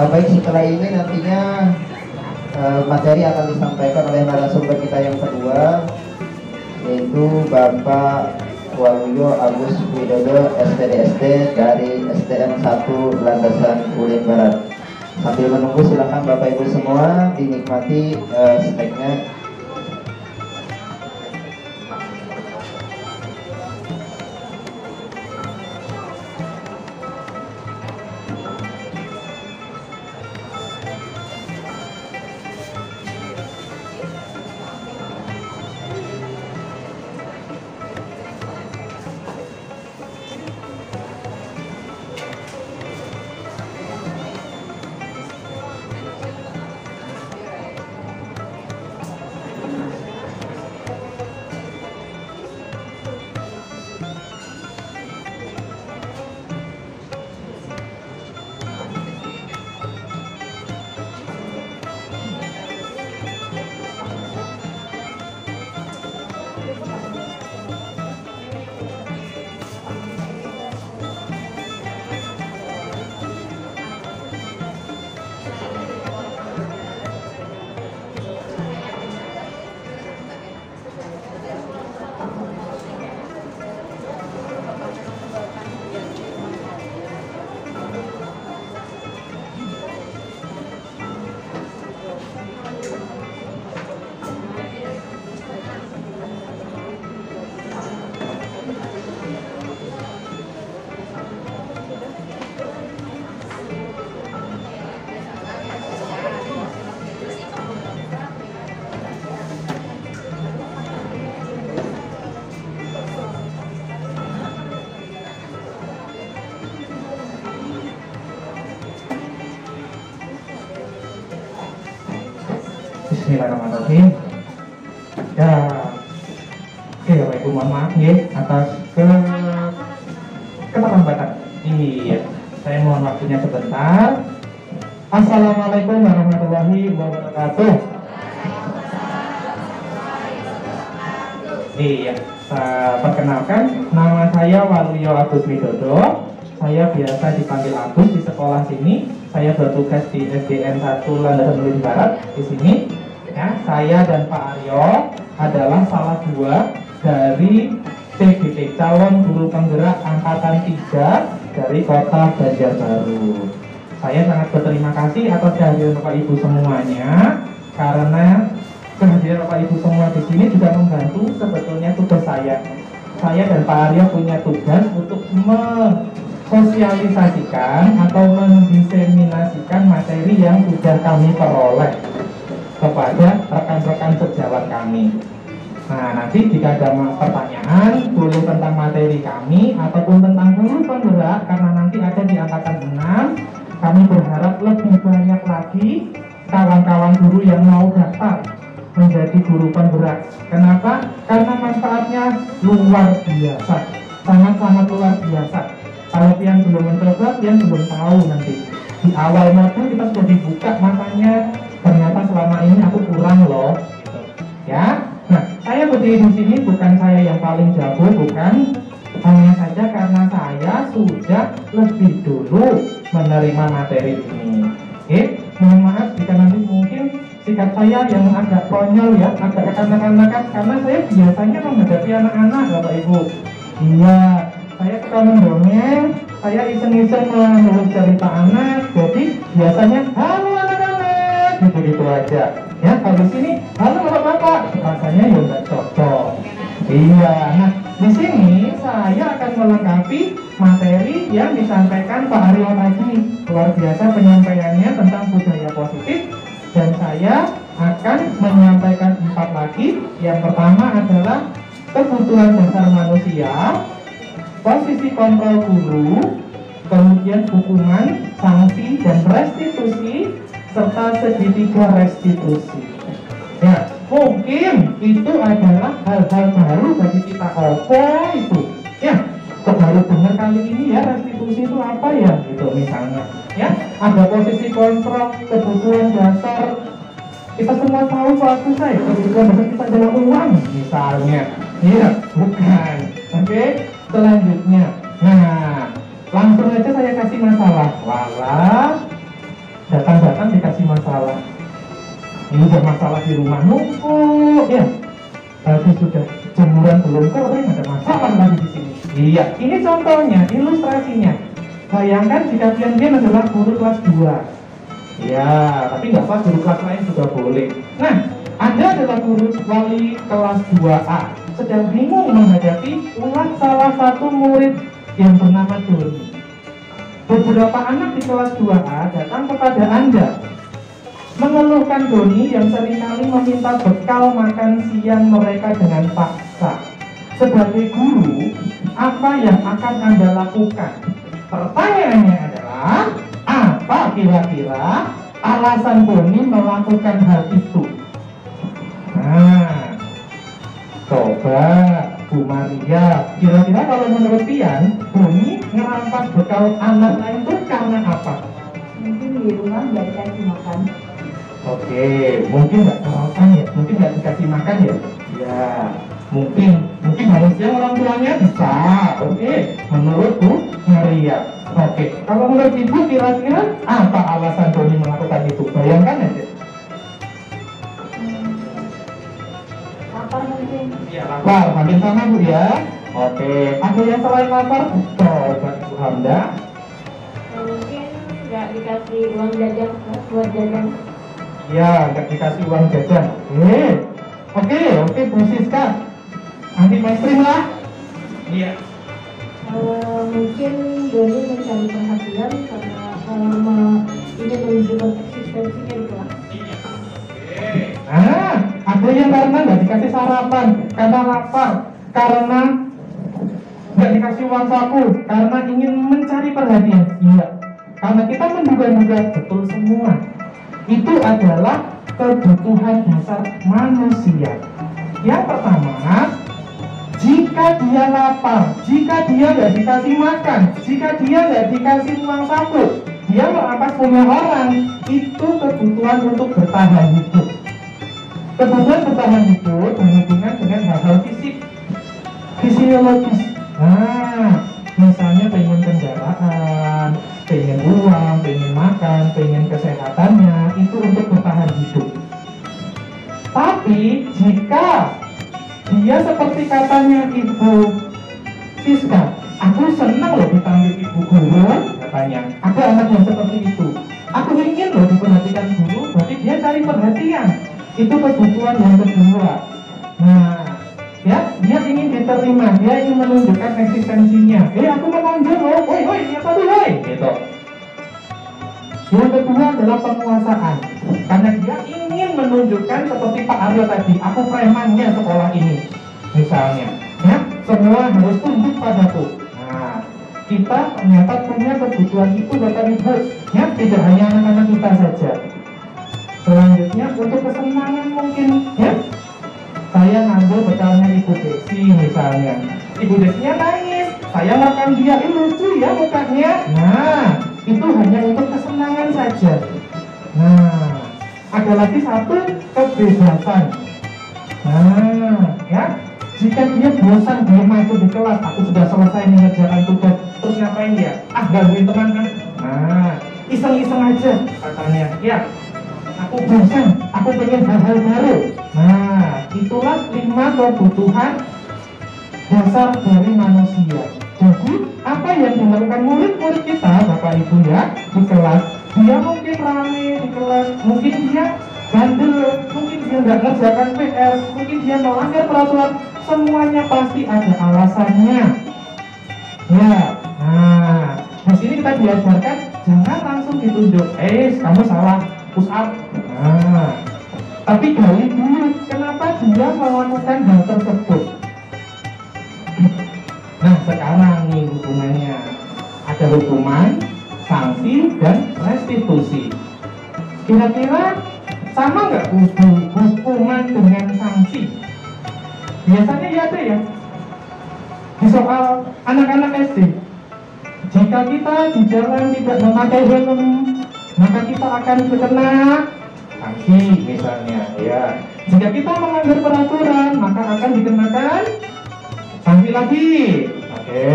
Baik, setelah ini nantinya materi akan disampaikan oleh narasumber kita yang kedua, yaitu Bapak Waluyo Agus Widodo SPDSD dari STM 1 Landasan Ulin Barat. Sambil menunggu silakan Bapak Ibu semua dinikmati snacknya. Bismillahirrahmanirrahim. Ya, oke Bapak Ibu mohon maaf nih atas keterlambatan. Iya, saya mohon waktunya sebentar. Assalamualaikum warahmatullahi wabarakatuh. Iya, perkenalkan nama saya Waluyo Agus Widodo. Saya biasa dipanggil Agus di sekolah sini. Saya bertugas di SDN 1 Landasan Luhur Barat di sini. Ya, saya dan Pak Aryo adalah salah dua dari CGT calon guru penggerak angkatan 3 dari Kota Banjarbaru. Saya sangat berterima kasih atas kehadiran Bapak Ibu semuanya, karena kehadiran Bapak Ibu semua di sini juga membantu sebetulnya tugas saya. Saya dan Pak Aryo punya tugas untuk sosialisasikan atau mendiseminasikan materi yang sudah kami peroleh kepada rekan-rekan sejawat kami. Nah, nanti jika ada pertanyaan boleh tentang materi kami ataupun tentang guru penggerak, karena nanti ada di angkatan 6, kami berharap lebih banyak lagi kawan-kawan guru yang mau daftar menjadi guru penggerak. Kenapa? Karena manfaatnya luar biasa, sangat-sangat luar biasa. Kalau yang belum mencoba, yang belum tahu nanti di awal modul kita sudah dibuka matanya, ternyata selama ini aku kurang loh, gitu. Ya, nah saya berdiri di sini bukan saya yang paling jago, bukan, hanya saja karena saya sudah lebih dulu menerima materi ini. Oke, mohon maaf jika nanti mungkin sikap saya yang agak konyol ya, agak kanak-kanakan, karena saya biasanya menghadapi anak-anak, Bapak Ibu. Iya. Saya suka mendongeng, saya iseng-iseng menulis cerita anak, jadi biasanya halo anak-anak, gitu-gitu aja. Ya, kalau di sini halo bapak-bapak, rasanya ya nggak cocok. Iya, nah di sini saya akan melengkapi materi yang disampaikan Pak Aryo tadi. Luar biasa penyampaiannya tentang budaya positif, dan saya akan menyampaikan 4 lagi. Yang pertama adalah kebutuhan dasar manusia, posisi kontrol guru, kemudian hukuman, sanksi, dan restitusi, serta segitiga restitusi. Ya, mungkin itu adalah hal-hal baru bagi kita. Apa itu? Ya, kok baru dengar kali ini ya, restitusi itu apa ya? Gitu misalnya. Ya, ada posisi kontrol, kebutuhan dasar. Kita semua tahu suatu saya, kebutuhan dasar kita adalah uang, misalnya. Iya, bukan. Oke. Selanjutnya, nah langsung aja saya kasih masalah. Walah, datang-datang dikasih masalah. Ini udah masalah di rumah numpuk ya. Tadi sudah jemuran belum kering, ada masalah lagi di sini. Iya, ini contohnya, ilustrasinya. Bayangkan jika kalian adalah guru kelas 2. Ya, tapi nggak apa, guru kelas lain juga boleh. Nah, Anda adalah guru wali kelas 2A, sedang bingung menghadapi ulah salah satu murid yang bernama Doni. Beberapa anak di kelas 2A datang kepada Anda mengeluhkan Doni yang seringkali meminta bekal makan siang mereka dengan paksa. Sebagai guru, apa yang akan Anda lakukan? Pertanyaannya adalah, apa kira-kira alasan Doni melakukan hal itu? Nah, coba Bu Maria, kira-kira kalau menurut Pian, Doni ngerampas bekal anak lain itu karena apa? Mungkin di rumah nggak dikasih makan. Oke, mungkin nggak sarapan ya, mungkin nggak dikasih makan ya. Ya, mungkin harusnya orang tuanya bisa. Oke, menurut Bu Maria. Oke, kalau menurut Ibu kira-kira apa alasan Doni melakukan itu? Bayangkan aja. Lapar mungkin. Ya, lapar, hampir sama Bu ya. Oke, ada yang selain lapar? Coba Ibu Hamda. Mungkin nggak dikasih uang jajan buat jajan. Ya, nggak dikasih uang jajan. Oke, Bu Siska. Anti mainstream lah. Iya. Mungkin Doni mencari perhatian karena ingin menunjukkan eksistensinya di kelas. Ada yang karena nggak dikasih sarapan, karena lapar, karena nggak dikasih uang saku, karena ingin mencari perhatian. Iya, karena kita menduga-duga betul semua. Itu adalah kebutuhan dasar manusia. Yang pertama, jika dia lapar, jika dia nggak dikasih makan, jika dia nggak dikasih uang saku, dia merampas punya orang, itu kebutuhan untuk bertahan hidup. Kebutuhan bertahan hidup berhubungan dengan hal-hal fisik, fisiologis. Nah, misalnya pengen kendaraan, pengen uang, pengen makan, pengen kesehatannya, itu untuk bertahan hidup. Tapi jika dia seperti katanya Ibu Siska, aku senang loh dipanggil Ibu Guru, katanya. Ada anak yang seperti itu. Aku ingin loh diperhatikan guru, berarti dia cari perhatian. Itu kebutuhan yang kedua. Nah, ya, dia ingin diterima, dia ingin menunjukkan eksistensinya. Aku mau manjur loh, woi, apa tuh, woi, gitu. Yang kedua adalah penguasaan, karena dia ingin menunjukkan seperti Pak Aryo tadi, aku premannya sekolah ini, misalnya. Ya, semua harus tunduk padaku. Nah, kita ternyata punya kebutuhan itu Bapak Ibu, ya, tidak hanya anak-anak kita saja. Selanjutnya untuk kesenangan mungkin, ya, saya ngambil bekalnya Ibu Desi misalnya. Ibu Desinya nangis, saya makan dia, lucu ya mukanya. Nah, itu hanya untuk kesenangan saja. Nah, ada lagi satu, kebebasan. Nah, ya, jika dia bosan dia masuk di kelas, aku sudah selesai mengerjakan tugas, terus ngapain dia? Gangguin teman kan? Nah, iseng-iseng aja katanya. Ya, aku bosan, aku pengen hal-hal baru. Nah, itulah 5 kebutuhan dasar dari manusia. Jadi, apa yang dilakukan murid-murid kita, Bapak Ibu ya, di kelas, dia mungkin rame di kelas, mungkin dia bandel, mungkin dia nggak ngerjakan PR, mungkin dia melanggar peraturan, semuanya pasti ada alasannya. Ya, nah, di sini kita diajarkan jangan langsung ditunjuk, kamu salah, push up. Nah, tapi gali dulu, kenapa dia melakukan hal tersebut? Nah, sekarang nih hubungannya, ada hukuman, sanksi, dan restitusi. Kira-kira sama nggak hukuman dengan sanksi? Biasanya ya ada ya, di soal anak-anak SD. Jika kita di jalan tidak memakai helm, maka kita akan terkena sanksi misalnya, ya. Jika kita melanggar peraturan, maka akan dikenakan sanksi lagi. Oke,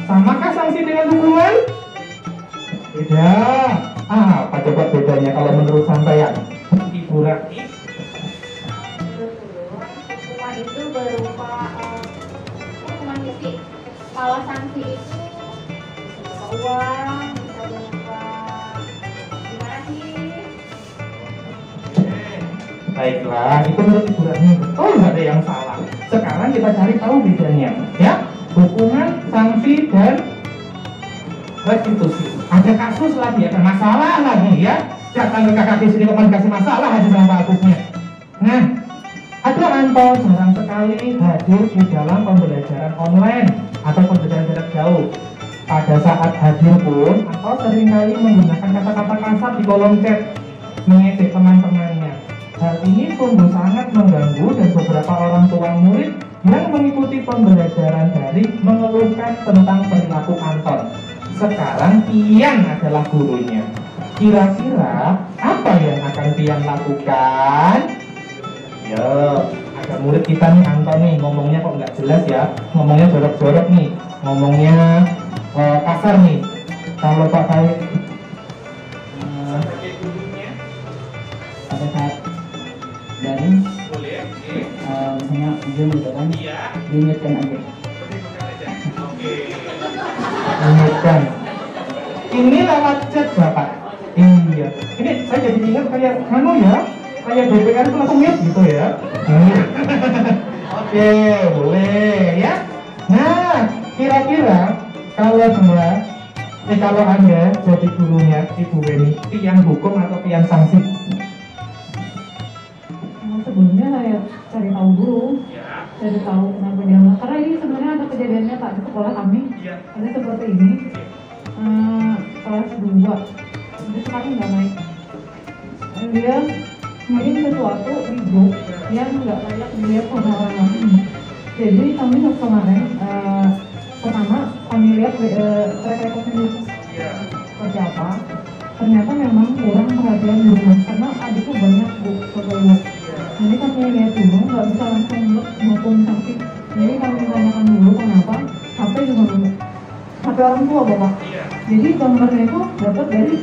samakah sanksi dengan hukuman? Beda. Apa coba bedanya kalau menurut sampean, Ibu Rati? Hukuman itu berupa hukuman fisik. Kalau sanksi itu berupa uang, bisa berupa gimana sih? Baiklah, itu menurut Ibu Rati betul, nggak ada yang salah. Sekarang kita cari tahu bedanya, ya. Hukuman, sanksi, dan restitusi. Ada kasus lagi, ada masalah lagi, ya. Datang ke kakak di sini kok dikasih masalah aja sama Pak Agusnya. Nah, ada Anto jarang sekali hadir di dalam pembelajaran online atau pembelajaran jarak jauh. Pada saat hadir pun, Anto seringkali menggunakan kata-kata kasar di kolom chat, mengejek teman-temannya. Hal ini sungguh sangat mengganggu dan beberapa orang tua murid yang mengikuti pembelajaran daring mengeluhkan tentang perilaku Anton. Sekarang Pian adalah gurunya. Kira-kira apa yang akan Pian lakukan? Yo, ada murid kita nih Anton nih, ngomongnya kok nggak jelas ya, ngomongnya jorok-jorok nih, ngomongnya kasar nih. Kalau Pak Baik pada saat daring misalnya Zoom gitu kan, diingatkan aja. Ingatkan. Ini lewat chat Bapak. Iya. Ini saya jadi ingat kayak ya, kayak DPR itu langsung mute gitu ya. Oke, boleh ya. Nah, kira-kira kalau Anda jadi gurunya Ibu Weni, pian hukum atau pian sanksi? Sebelumnya saya cari tahu dulu, cari tahu kenapa dia nggak. Karena ini sebenarnya ada kejadian nyata di sekolah kami. Ada seperti ini, kelas 2, dia semakin nggak naik. Dan dia ngirim sesuatu di grup yang nggak layak dilihat sama orang lain. Jadi kami kemarin pertama kami lihat track recordnya seperti apa. Ternyata memang kurang perhatian di rumah karena adikku banyak bu fotonya. Jadi kami lihat dulu, nggak bisa langsung hukum sanksi. Jadi kami tanyakan dulu kenapa HP juga belum. HP orang tua bapak. Jadi gambarnya itu dapat dari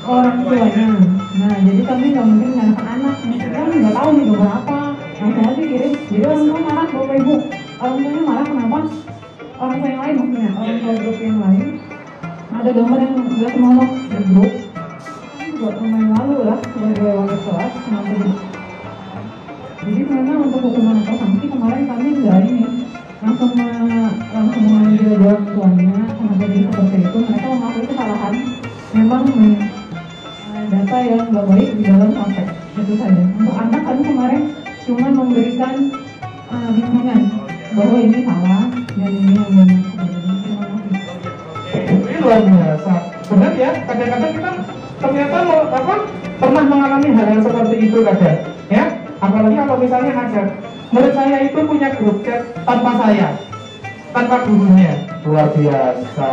orang tuanya. Nah, jadi kami nggak mungkin nyalakan anak. Kami nggak tahu nih gambar apa. Langsung aja kirim. Jadi orang tua marah bapak ibu. Orang tuanya marah kenapa? Orang tua yang lain maksudnya. Orang tua grup yang lain. Ada gambar yang nggak senonoh di grup. Buat pemain lalu lah sebagai wakil kelas kenapa gitu. Jadi memang untuk hukuman atau sanksi kemarin kami nggak ini langsung memanggil orang tuanya kenapa jadi seperti itu. Mereka mengakui kesalahan. Memang data yang nggak baik di dalam HP itu saja. Untuk anak kami kemarin cuma memberikan bimbingan bahwa ini salah dan ini yang benar. Terima kasih. Ini luar biasa. Benar ya, kadang-kadang kita ternyata pernah mengalami hal yang seperti itu kadang, ya. Apalagi kalau misalnya ada murid saya itu punya grup chat tanpa saya, tanpa gurunya, luar biasa.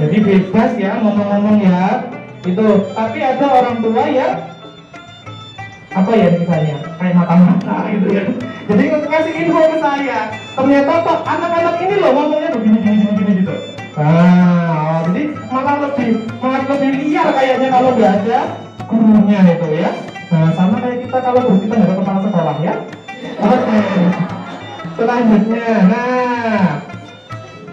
Jadi bebas ya ngomong-ngomong ya, itu. Tapi ada orang tua ya, apa ya misalnya kayak mata-mata gitu ya. Jadi ngasih info ke saya, ternyata kok anak-anak ini loh ngomongnya begini gitu. Nah, jadi malah lebih liar kayaknya kalau nggak ada gurunya itu ya. Nah, sama kayak kita kalau guru kita nggak ada kepala sekolah ya. Oke. Selanjutnya, nah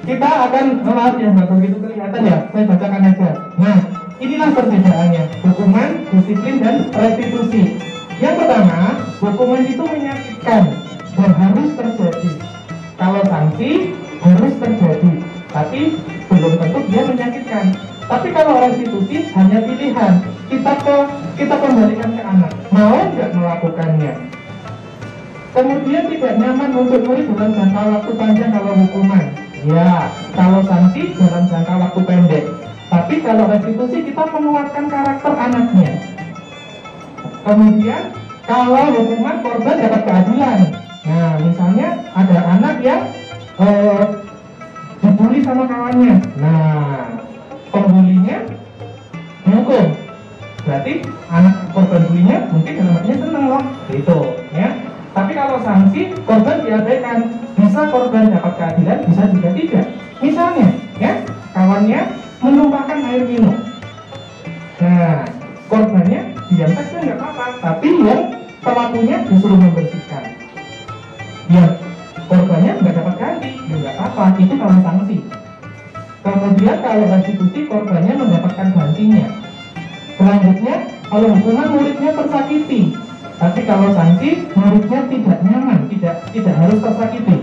kita akan maaf ya nggak begitu kelihatan ya. Saya bacakan aja. Nah, inilah perbedaannya hukuman, disiplin dan restitusi. Yang pertama, hukuman itu menyakitkan dan harus terjadi. Kalau sanksi harus terjadi, tapi belum tentu dia menyakitkan. Tapi kalau restitusi hanya pilihan. Kita kembalikan ke anak. Mau nggak melakukannya? Kemudian tidak nyaman untuk murid dalam jangka waktu panjang kalau hukuman. Ya, kalau sanksi dalam jangka waktu pendek. Tapi kalau restitusi kita menguatkan karakter anaknya. Kemudian kalau hukuman korban dapat keadilan. Nah, misalnya ada anak yang dibully sama kawannya. Nah, pembulinya menghukum. Berarti anak korban bulinya mungkin dalam hatinya senang loh, gitu ya. Tapi kalau sanksi korban diabaikan, bisa korban dapat keadilan, bisa juga tidak. Misalnya, ya kawannya menumpahkan air minum. Nah, korbannya diam saja nggak apa-apa, tapi yang pelakunya disuruh membersihkan. Ya, korbannya nggak dapat ganti, ya nggak apa-apa, itu kalau sanksi. Kemudian kalau restitusi korbannya mendapatkan gantinya. Selanjutnya, kalau hukuman muridnya tersakiti, tapi kalau sanksi muridnya tidak nyaman, tidak harus tersakiti.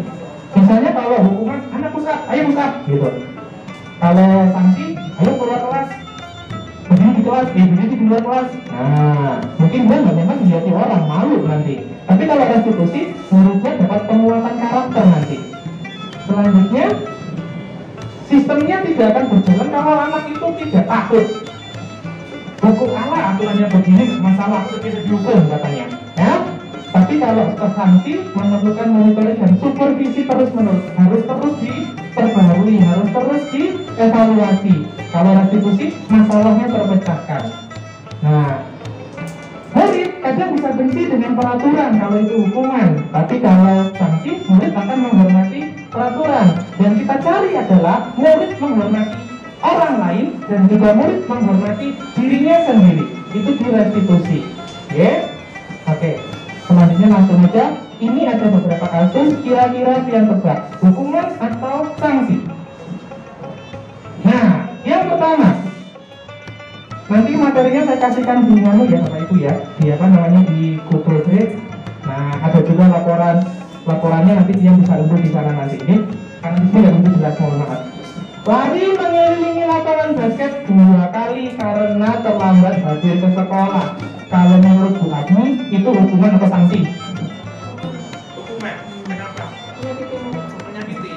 Misalnya kalau hukuman anak pusat, ayo pusat, gitu. Kalau sanksi, ayo keluar kelas, begini di kelas, begini di luar kelas. Nah, mungkin dia nggak nyaman dilihat orang, malu nanti. Tapi kalau restitusi, muridnya dapat penguatan karakter nanti. Selanjutnya, sistemnya tidak akan berjalan kalau anak itu tidak takut. Hukum Allah aturannya begini, masalah itu bisa dihukum katanya, ya. Tapi kalau sanksi memerlukan monitoring dan supervisi terus-menerus, harus terus diperbarui, harus terus dievaluasi. Kalau restitusi, masalahnya terpecahkan. Nah, murid kadang bisa benci dengan peraturan kalau itu hukuman, tapi kalau sanksi, murid akan menghormati peraturan. Dan kita cari adalah murid menghormati orang lain dan juga murid menghormati dirinya sendiri. Itu di restitusi. Oke. Selanjutnya langsung aja. Ini ada beberapa kasus kira-kira yang tebak, hukuman atau sanksi. Nah, yang pertama, nanti materinya saya kasihkan di mana ya Bapak Ibu ya, di apa namanya di Google Drive. Nah, ada juga laporannya nanti yang bisa unduh di sana nanti. Ini karena di sini nggak jelas, mohon maaf. Lari mengelilingi lapangan basket 2 kali karena terlambat hadir ke sekolah. Kalau menurut Bu Agni, itu hukuman atau sanksi? Hukuman. Kenapa? Menyakiti.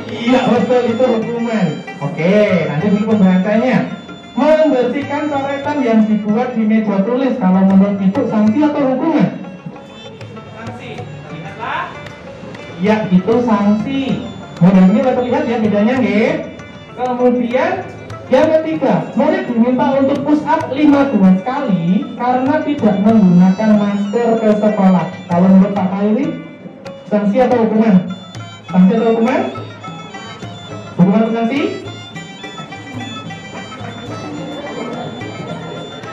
Iya betul, itu hukuman. Oke, nanti di pembahasannya. membersihkan coretan yang dibuat di meja tulis. Kalau menurut Ibu sanksi atau hukuman? Sanksi. Lihatlah. Ya, itu sanksi. Mudah ini lihat ya bedanya nggih. Kemudian yang ketiga, murid diminta untuk push up 52 kali karena tidak menggunakan masker ke sekolah. Kalau menurut Pak Khairi, sanksi atau hukuman? Sanksi atau hukuman? Hukuman atau sanksi?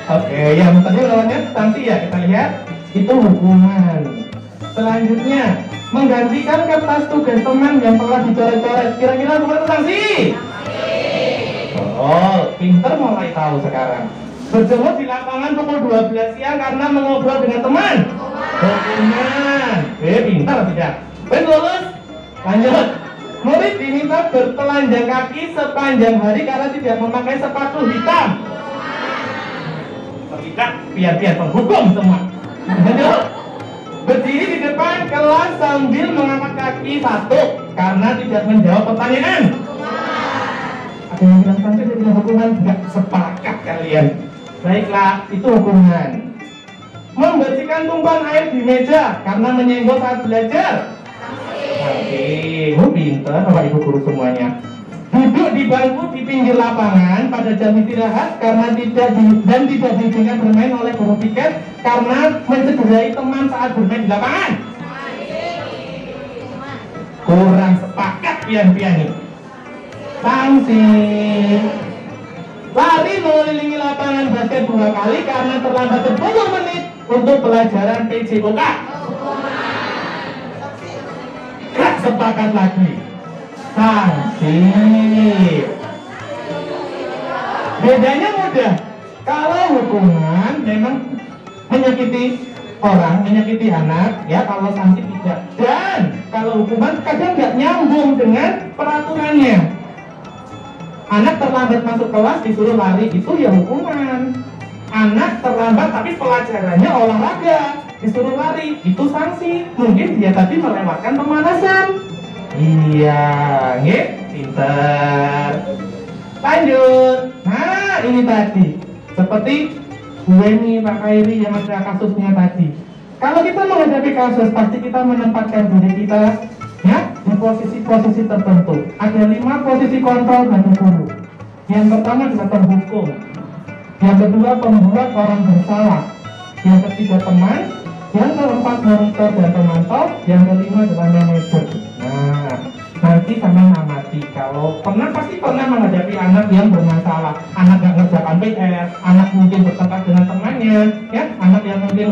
Oke, yang tadi lawannya sanksi ya, kita lihat itu hukuman. Selanjutnya, menggantikan kertas tugas teman yang telah dicoret-coret. Kira-kira hukuman atau sanksi? Oh, pinter mulai tahu sekarang. Berjemur di lapangan pukul 12 siang karena mengobrol dengan teman. Hukuman. Pintar tidak? Lulus. Lanjut. Murid diminta bertelanjang kaki sepanjang hari karena tidak memakai sepatu hitam. Tidak, biar penghukum semua. Lanjut. Berdiri di depan kelas sambil mengangkat kaki satu karena tidak menjawab pertanyaan. Ada yang bilang sanksi, ada yang bilang hukuman, tidak sepakat kalian. Baiklah, itu hukuman. Membersihkan tumpahan air di meja karena menyenggol saat belajar. Oke, pinter Bapak Ibu guru semuanya. Duduk di bangku di pinggir lapangan pada jam istirahat karena tidak diizinkan bermain oleh guru piket karena mencederai teman saat bermain di lapangan. Kurang sepakat pian-pian. Sanksi. Lari mengelilingi lapangan basket 2 kali karena terlambat 10 menit untuk pelajaran PJOK. Gak sepakat lagi. Sanksi. Bedanya mudah. Kalau hukuman memang menyakiti orang, menyakiti anak, ya kalau sanksi tidak. Dan kalau hukuman kadang nggak nyambung dengan peraturannya. Anak terlambat masuk kelas disuruh lari, itu ya hukuman. Anak terlambat tapi pelajarannya olahraga, disuruh lari, itu sanksi. Mungkin dia tadi melewatkan pemanasan. Iya, nggih, pinter. Lanjut. Nah, ini tadi seperti gue nih Pak Khairi yang ada kasusnya tadi. Kalau kita menghadapi kasus, pasti kita menempatkan diri kita ya di posisi-posisi tertentu. Ada 5 posisi kontrol bagi guru. Yang pertama adalah penghukum. Yang kedua pembuat orang bersalah. Yang ketiga teman. Yang keempat monitor dan pemantau. Yang kelima adalah manajer. Nah, nanti kami amati kalau pasti pernah menghadapi anak yang bermasalah. Anak yang ngerjakan PR, anak mungkin bertengkar dengan temannya, ya, anak yang mungkin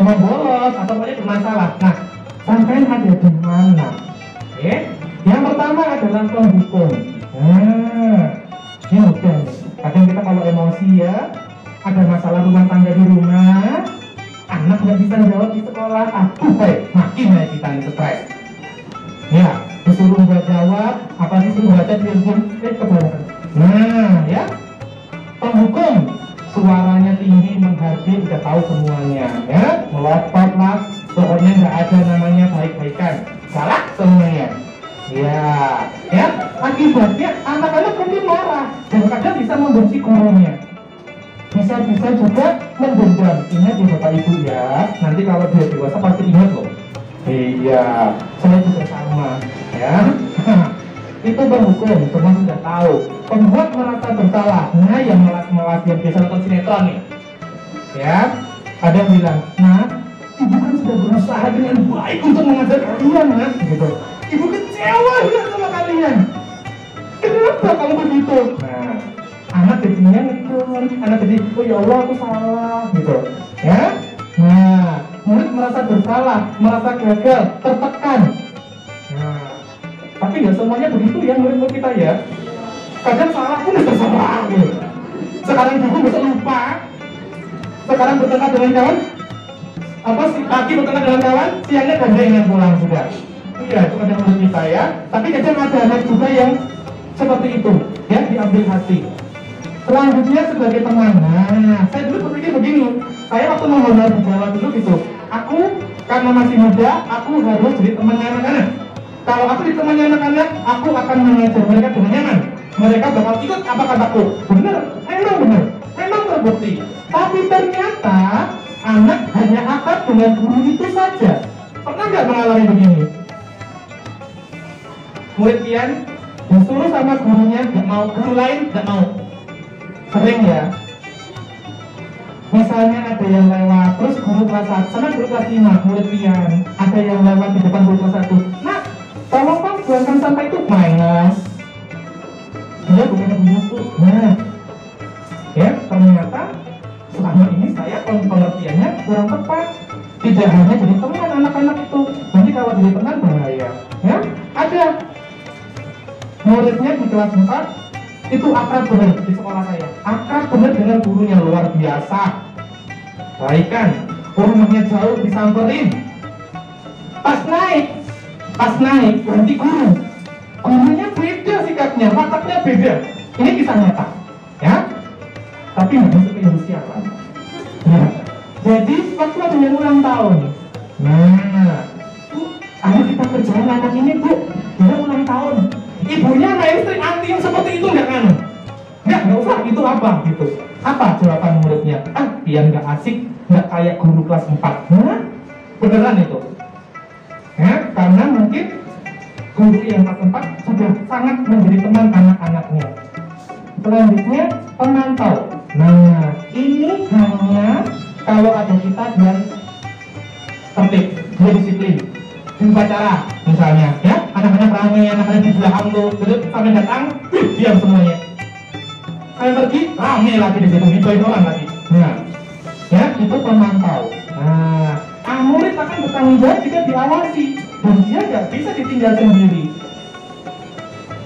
membolos atau banyak bermasalah. Nah, sampai ada di mana? Yang pertama adalah penghukum. Nah, ini mudah nih. Kadang kita kalau emosi ya, ada masalah rumah tangga di rumah, anak nggak bisa jawab di sekolah, makin ya kita nih stres. Ya, disuruh buat jawab, apa disuruh baca di handphone, kebanyakan. Nah, ya, penghukum suaranya tinggi, menghardik, udah tahu semuanya, ya, melotot lah, pokoknya nggak ada namanya baik-baikan, salah semuanya. Ya, akibatnya anak-anak mungkin marah dan kadang bisa membenci gurunya. Bisa juga mendendam. Ingat ya Bapak Ibu ya, nanti kalau dia dewasa pasti ingat loh. Iya, saya juga sama ya. Itu penghukum, semua sudah tahu. Pembuat merasa bersalah, nah yang melas yang biasa nonton sinetron nih. Ya, ada yang bilang, nah, ibu kan sudah berusaha dengan baik untuk mengajar kalian, nah, gitu. Ibu kecewa ya sama kalian. Kenapa kamu begitu? Nah, anak jadinya ngikut, anak jadi, oh ya Allah aku salah, gitu. Ya, nah, murid merasa bersalah, merasa gagal, tertekan. Nah, tapi nggak semuanya begitu ya murid-murid kita ya. Kadang salah pun udah salah gitu. Sekarang juga bisa lupa. Sekarang bertengkar dengan kawan, pagi bertengkar dengan kawan, siangnya gandengan pulang sudah. Iya, itu kadang murid kita ya. Tapi kadang ada anak juga yang seperti itu, ya, diambil hati. Selanjutnya sebagai teman, nah, saya dulu berpikir begini, saya waktu menghonor di Jawa dulu gitu, aku karena masih muda, aku harus jadi temannya anak-anak. Kalau aku jadi temannya anak-anak, aku akan mengajar mereka dengan nyaman. Mereka bakal ikut apa kataku. Benar, emang benar. terbukti. Tapi ternyata anak hanya akrab dengan guru itu saja. Pernah nggak mengalami begini? Murid pian disuruh sama gurunya nggak mau, guru lain nggak mau. Sering ya. Misalnya ada yang lewat, terus guru kelas 1, sama guru kelas 5, murid pian, ada yang lewat di depan guru kelas 1. Nah, tolong Pak, buangkan sampah itu minus. Dia bukan begitu. Nah, ya ternyata selama ini saya pengertiannya kurang tepat. Tidak hanya jadi teman anak-anak itu, nanti kalau jadi teman bahaya. Ya, ada muridnya di kelas 4 itu akrab benar di sekolah saya, akrab benar dengan gurunya, luar biasa. Baik kan, rumahnya jauh disamperin. Pas naik ganti guru, gurunya beda sikapnya, wataknya beda. Ini kisah nyata, ya. Tapi nggak masuk ke Indonesia. Ya. Jadi waktu ada yang ulang tahun, nah, Bu, ayo kita kerjain anak ini, Bu, dia ulang tahun. Ibunya sama istri anti yang seperti itu nggak kan? Nggak usah, itu apa gitu. Apa jawaban muridnya? Biar nggak asik, nggak kayak guru kelas 4. Nah, beneran itu. Ya, karena mungkin guru yang kelas 4 sudah sangat menjadi teman anak-anaknya. Selanjutnya, pemantau. Nah, ini hanya kalau ada kita dan tertib, dia disiplin. Di upacara misalnya, ya, anak-anak ramai, anak-anak di belakang tuh, terus sampai datang, diam semuanya. Saya pergi, ramai lagi di situ, hitoin orang lagi. Nah, ya, itu pemantau. Nah, murid akan bertanggung jawab jika diawasi, dan dia nggak bisa ditinggal sendiri.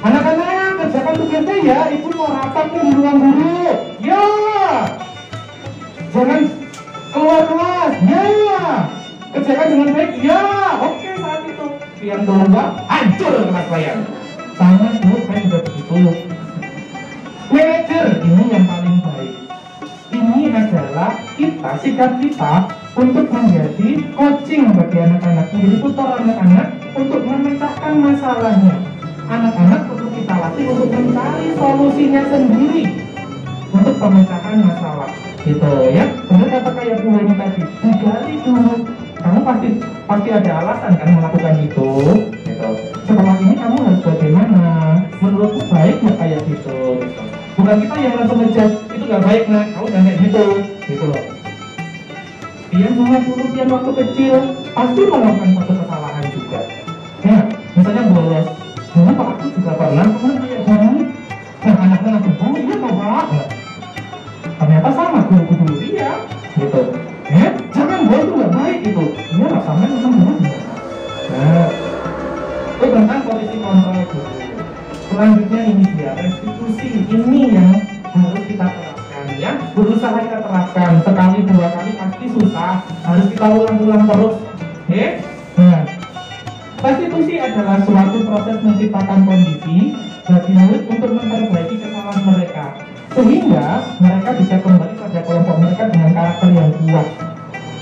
Anak-anak, kerjakan tugasnya ya, ibu mau rapat nih di ruang guru. Ya, jangan keluar kelas. Ya, kerjakan dengan baik. Ya, oke, saat itu yang keluar hancur kelas saya. Sama dulu saya juga begitu. Manajer ini yang paling baik. Ini adalah kita, sikap kita untuk menjadi coaching bagi anak-anak, menjadi tutor anak-anak untuk memecahkan masalahnya. Anak-anak perlu kita latih untuk mencari solusinya sendiri untuk pemecahan masalah. Gitu ya. Benar kata kayak Bu ini tadi, digali dulu. Kamu pasti ada alasan kan melakukan itu. Gitu. Setelah ini kamu harus bagaimana? Menurutku baik nggak kayak gitu. Bukan kita yang langsung ngejudge, itu nggak baik nak, kamu jangan kayak gitu. Gitu loh. Dia cuma dulu dia waktu kecil pasti melakukan satu kesalahan juga. Ya, misalnya bolos. Dulu Pak aku juga pernah kayak gini. Nah, anaknya langsung, oh iya Pak. Ternyata sama guruku dulu iya. Gitu. Ya, jangan bolos itu nggak baik gitu. Iya rasanya memang benar. Nah, itu tentang posisi kontrol dulu. Selanjutnya ini dia restitusi, ini yang harus kita terapkan ya. Berusaha kita terapkan sekali dua kali pasti susah, harus kita ulang-ulang terus. Oke? Nah, restitusi adalah suatu proses menciptakan kondisi bagi murid untuk memperbaiki kesalahan mereka, sehingga mereka bisa kembali pada kelompok mereka dengan karakter yang kuat.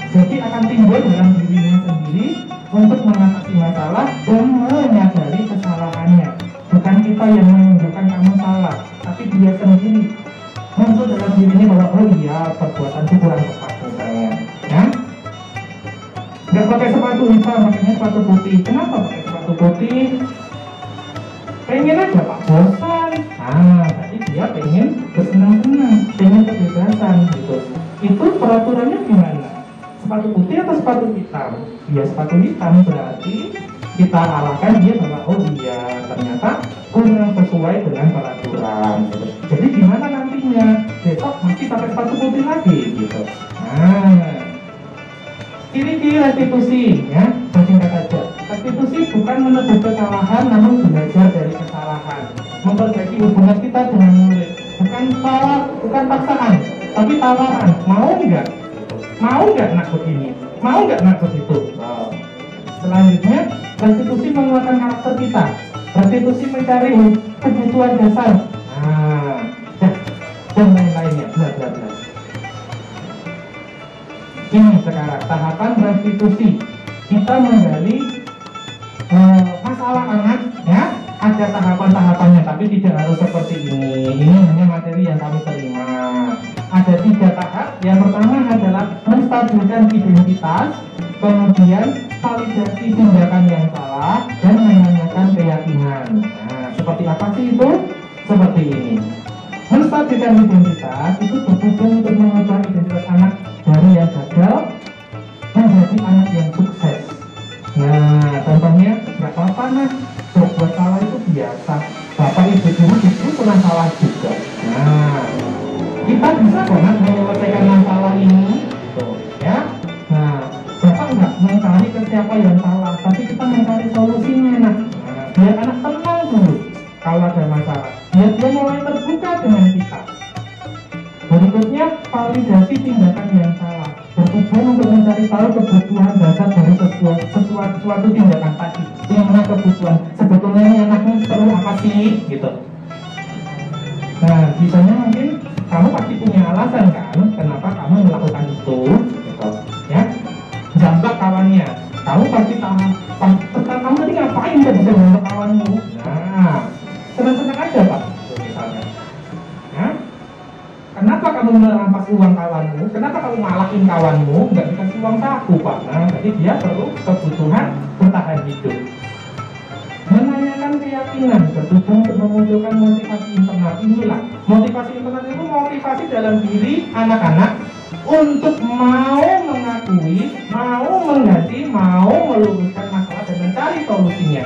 Jadi akan timbul dalam dirinya sendiri untuk mengatasi masalah dan menyadari kesalahannya. Bukan kita yang menunjukkan kamu salah, tapi dia sendiri muncul dalam dirinya bahwa oh iya perbuatanku kurang tepat misalnya. Ya? Nggak pakai sepatu hitam, makanya sepatu putih. Kenapa pakai sepatu putih? Pengen aja Pak, bosan. Tadi dia pengen bersenang-senang, pengen kebebasan gitu. Itu peraturannya gimana? Sepatu putih atau sepatu hitam? Ya sepatu hitam berarti kita arahkan dia bahwa oh iya ternyata kurang sesuai dengan peraturan gitu. Jadi gimana nantinya? Besok masih pakai sepatu putih lagi gitu. Ciri-ciri restitusi ya, singkat saja. Restitusi bukan menegur kesalahan namun belajar dari kesalahan, memperbaiki hubungan kita dengan murid. Bukan paksaan, tapi tawaran. Mau nggak? Mau nggak nak begini? Mau nggak nak begitu? Selanjutnya, restitusi menguatkan karakter kita. Restitusi mencari kebutuhan dasar. Dan lain-lainnya. Bla bla bla. Ini sekarang tahapan restitusi. Kita menggali masalah anak, ya. Ada tahapan-tahapannya, tapi tidak harus seperti ini. Ini hanya materi yang kami terima. Ada 3 yang pertama adalah menstabilkan identitas, kemudian validasi tindakan yang salah, dan menanyakan keyakinan. Nah, seperti apa sih itu? Seperti ini. Menstabilkan identitas itu bertujuan untuk mengubah identitas anak dari yang gagal menjadi anak yang sukses. Nah, contohnya nggak apa-apa nah, berbuat salah itu biasa. Bapak ibu dulu justru pernah salah juga. Nah, kita bisa kok menyelesaikan masalah ini, tuh, ya. Nah, bapak nggak mencari ke siapa yang salah, tapi kita mencari solusinya. Nah, biar anak tenang dulu kalau ada masalah, biar dia mulai terbuka dengan kita. Berikutnya, validasi tindakan yang salah, bertujuan untuk mencari tahu kebutuhan dasar dari suatu tindakan tadi. Yang mana kebutuhan sebetulnya ini anaknya perlu apa sih, gitu. Nah, biasanya mungkin kamu pasti punya alasan kan, kenapa kamu melakukan itu, gitu, ya. Jambak kawannya, kamu pasti tahu, kamu tadi ngapain gak bisa jambak kawanmu. Nah, senang-senang aja pak, misalnya. Ya. Kenapa kamu merampas uang kawanmu? Kenapa kamu malakin kawanmu? Nggak dikasih uang saku pak. Nah, jadi dia perlu kebutuhan bertahan hidup. Menanyakan keyakinan bertujuan untuk memunculkan motivasi internal. Inilah motivasi internal itu motivasi dalam diri anak-anak untuk mau mengakui, mau mengganti, mau meluruskan masalah dan mencari solusinya.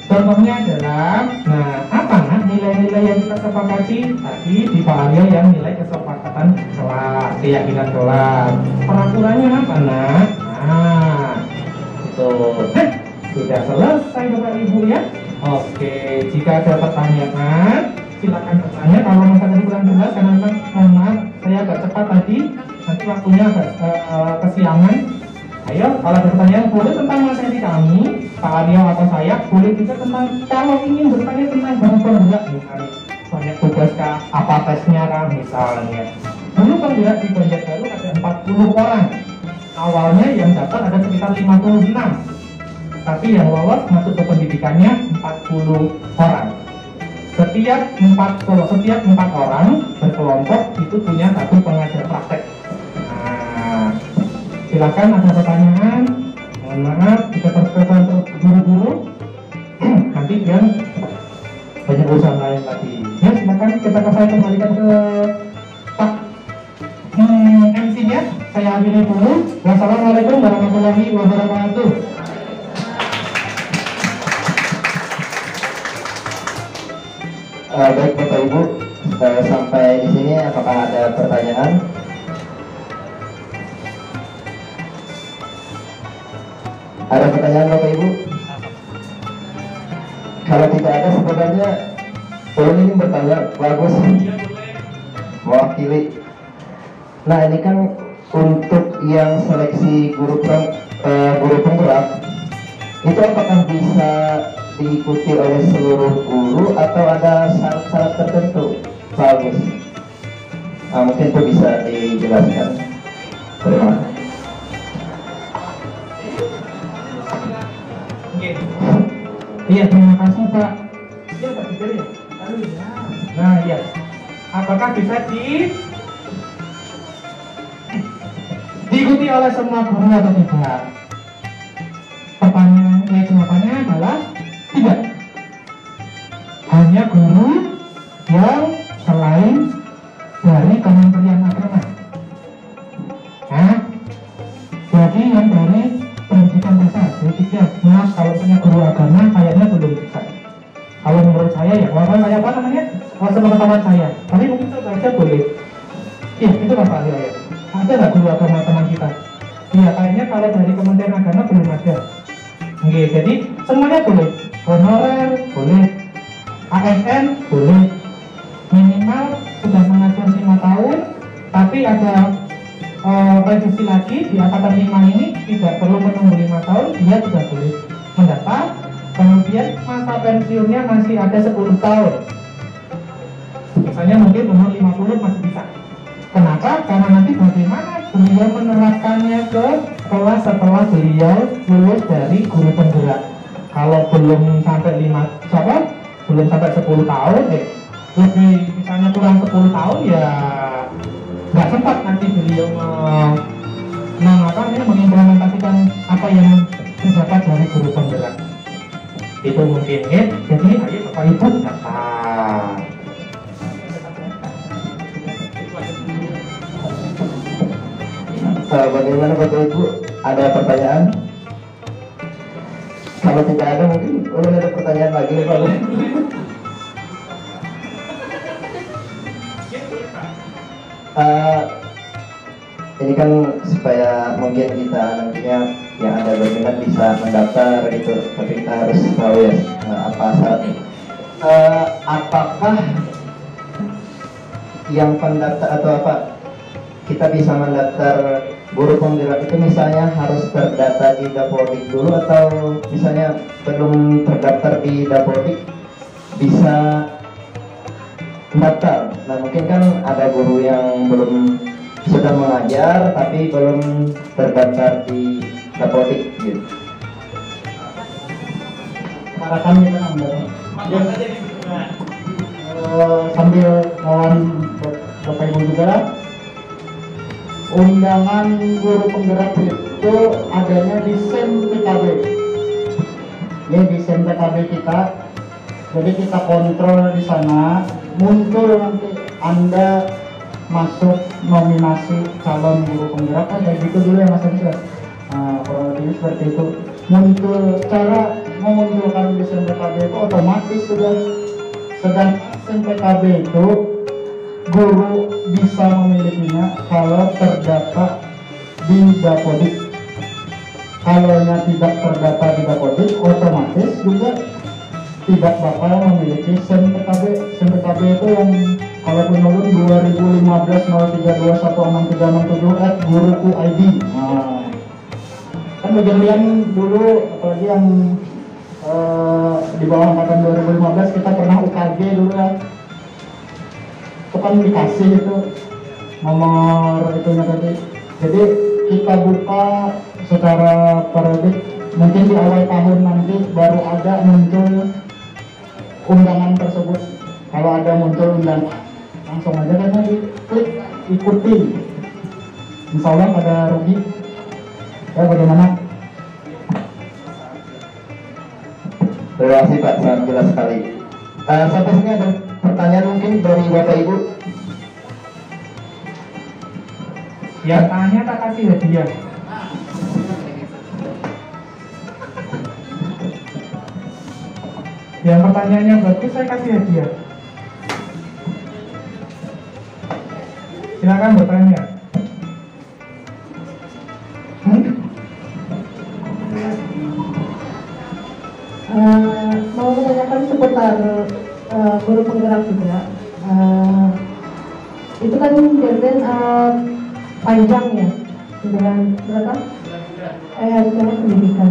Contohnya adalah, nah apa nah nilai-nilai yang kita sepakati tadi di Pak Aryo yang nilai kesepakatan kelas, keyakinan kelas. Peraturannya apa nah? Nah, itu. Sudah selesai Bapak Ibu ya. Oke, jika ada pertanyaan silakan bertanya. Kalau misalnya kurang jelas karena mohon maaf saya agak cepat tadi, nanti waktunya agak kesiangan. Ayo, kalau ada pertanyaan boleh tentang materi kami, Pak Aryo atau saya, boleh juga tentang kalau ingin bertanya tentang bank penggerak misalnya, banyak tugas kah, apa tesnya kah misalnya. Dulu penggerak di Banjarbaru ada 40 orang. Awalnya yang dapat ada sekitar 56. Tapi yang lolos masuk ke pendidikannya 40 orang. Setiap 4 orang berkelompok itu punya satu pengajar praktek. Nah, silakan ada pertanyaan. Mohon maaf jika terkesan buru-buru. Nanti yang banyak urusan lain lagi. Ya silakan kita kembalikan ke Pak MC-nya. Saya ambil dulu. Wassalamualaikum warahmatullahi wabarakatuh. Baik Bapak Ibu, sampai di sini apakah ada pertanyaan? Ada pertanyaan Bapak Ibu? Kalau tidak ada sebenarnya boleh ini bertanya, bagus mewakili. Nah ini kan untuk yang seleksi guru penggerak itu apakah bisa diikuti oleh seluruh guru atau ada syarat-syarat tertentu? Bagus. Nah, mungkin itu bisa dijelaskan. Terima kasih. Iya, terima kasih Pak. Iya Pak Dikir ya? Nah iya. Apakah bisa diikuti oleh semua guru atau tidak? Jawabannya adalah tidak. Hanya guru yang selain dari Kementerian Agama. Nah, jadi yang dari pendidikan dasar, jadi mas kalau punya guru agama kayaknya belum bisa. Kalau menurut saya ya, kalau saya apa namanya, pengetahuan saya. Tapi mungkin itu baca boleh. Iya, itu Bapak Aryo ya. Ada nggak guru agama teman kita? Iya, kayaknya kalau dari Kementerian Agama belum ada. Oke, jadi semuanya boleh, honorer boleh, ASN boleh, minimal sudah mengajar 5 tahun, tapi ada revisi lagi di angkatan 5 ini tidak perlu menunggu 5 tahun, dia sudah boleh mendaftar. Kemudian masa pensiunnya masih ada 10 tahun. Misalnya mungkin umur 50 masih bisa. Kenapa? Karena nanti bagaimana beliau menerapkannya ke kelas setelah beliau lulus dari guru penggerak. Kalau belum sampai 10 tahun, lebih misalnya kurang 10 tahun ya nggak sempat nanti beliau mengimplementasikan apa yang didapat dari guru penggerak. Itu mungkin ya. Jadi ayo Bapak Ibu daftar. Bagaimana Bapak Ibu? Ada pertanyaan? Kalau tidak ada mungkin ada pertanyaan lagi nih Pak. Ini kan supaya mungkin kita nantinya yang ada berminat bisa mendaftar gitu, tapi kita harus tahu ya apa syaratnya. Apakah yang pendaftar atau apa kita bisa mendaftar guru penggerak itu misalnya harus terdata di Dapodik dulu, atau misalnya belum terdaftar di Dapodik bisa mendaftar? Nah mungkin kan ada guru yang belum sudah mengajar tapi belum terdaftar di Dapodik gitu. Para kami kan sambil kawan Bapak Ibu juga, undangan guru penggerak itu adanya di SEM PKB. Ini di SEM PKB kita, jadi kita kontrol di sana, muncul nanti Anda masuk nominasi calon guru penggerak, kayak gitu dulu ya Mas Anies. Nah, kurang lebih seperti itu. Muncul cara memunculkan di SEM PKB itu otomatis sudah, sedang SEM PKB itu guru bisa memilikinya kalau terdata di Dapodik. Kalau tidak terdata di Dapodik, otomatis juga tidak bakal memiliki SEM PKB. SEM PKB itu yang kalau penyelun 2015-03216367@guruku.id. Nah, kan bagian dulu apalagi yang di bawah angkatan 2015 kita pernah UKG dulu ya. Itu kan dikasih itu nomor itunya tadi. Jadi kita buka secara periodik, mungkin di awal tahun nanti baru ada muncul undangan tersebut. Kalau ada muncul undangan, langsung aja kan klik ikuti. Insya Allah pada rugi. Ya bagaimana? Terima kasih Pak, sangat jelas sekali. Sampai sini ada pertanyaan mungkin dari Bapak Ibu? Ya tanya tak kasih hadiah. Yang pertanyaannya bagus saya kasih hadiah. Silakan bertanya. Mau menanyakan seputar guru penggerak juga. Itu kan jargon panjang ya, dengan berapa? Dengan pendidikan.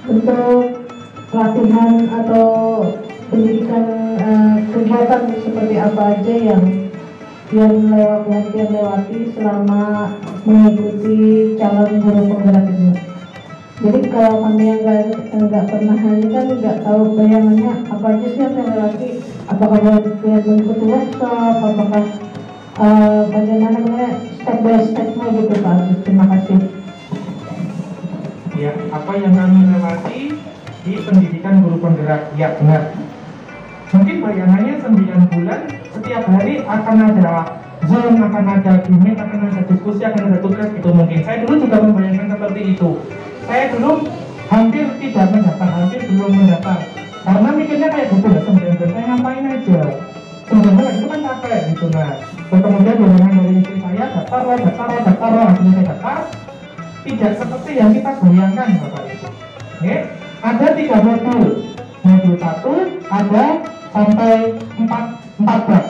Untuk pelatihan atau pendidikan kegiatan seperti apa aja yang lewati selama mengikuti calon guru penggerak itu. Jadi kalau kami yang nggak pernah ini kan nggak tahu bayangannya apa aja sih yang lewati. Apakah mengikuti workshop, apakah bagaimana step by stepnya gitu Pak. Terima kasih. Ya, apa yang kami lewati di pendidikan guru penggerak, ya benar. Mungkin bayangannya 9 bulan setiap hari akan ada Zoom, akan ada gimmick, akan ada diskusi, akan ada tugas gitu mungkin. Saya dulu juga membayangkan seperti itu. Saya dulu hampir tidak mendaftar, hampir belum mendaftar. Karena mikirnya kayak gitu ya, 9 bulan saya ngapain aja. 9 bulan itu kan capek gitu. Nah, kemudian dorongan dari istri saya, daftar, akhirnya saya daftar. Tidak seperti yang kita bayangkan Bapak Ibu. Oke? Ada 3 modul. Modul 1 ada sampai 4 bab.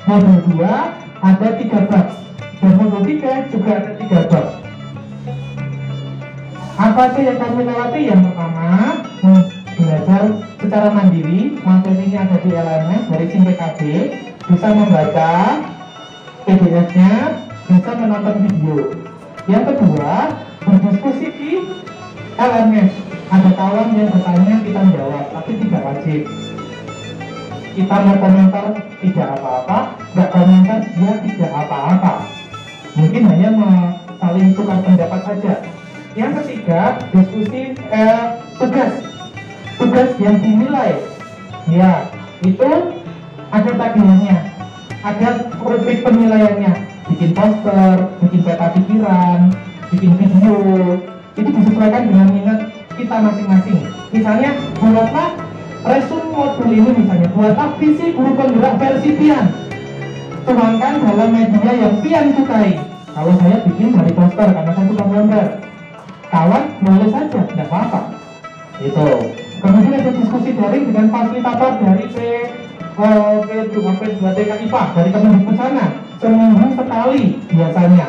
Modul 2 ada 3 bab. Dan modul 3 juga ada 3 bab. Apa sih yang kami lewati? Yang pertama, belajar secara mandiri. Materinya ada di LMS dari SEM PKB. Bisa membaca PDF-nya, bisa menonton video. Yang kedua, berdiskusi di LMS. Ada kawan yang bertanya, kita jawab, tapi tidak wajib. Kita mau komentar tidak apa-apa, nggak komentar dia tidak apa-apa. Mungkin hanya saling tukar pendapat saja. Yang ketiga, diskusi tugas yang dinilai. Ya, itu ada tagihannya, ada rubrik penilaiannya. Bikin poster, bikin peta pikiran, bikin video. Itu disesuaikan dengan minat kita masing-masing. Misalnya, buatlah resume modul ini misalnya, buatlah visi guru penggerak versi Pian. Tuangkan dalam media yang Pian sukai. Kalau saya bikin dari poster karena saya suka gambar. Kawan boleh saja, tidak apa-apa. Itu. Kemudian ada diskusi daring dengan fasilitator dari P2TK IPA dari Kemendikbud sana. Seminggu sekali biasanya.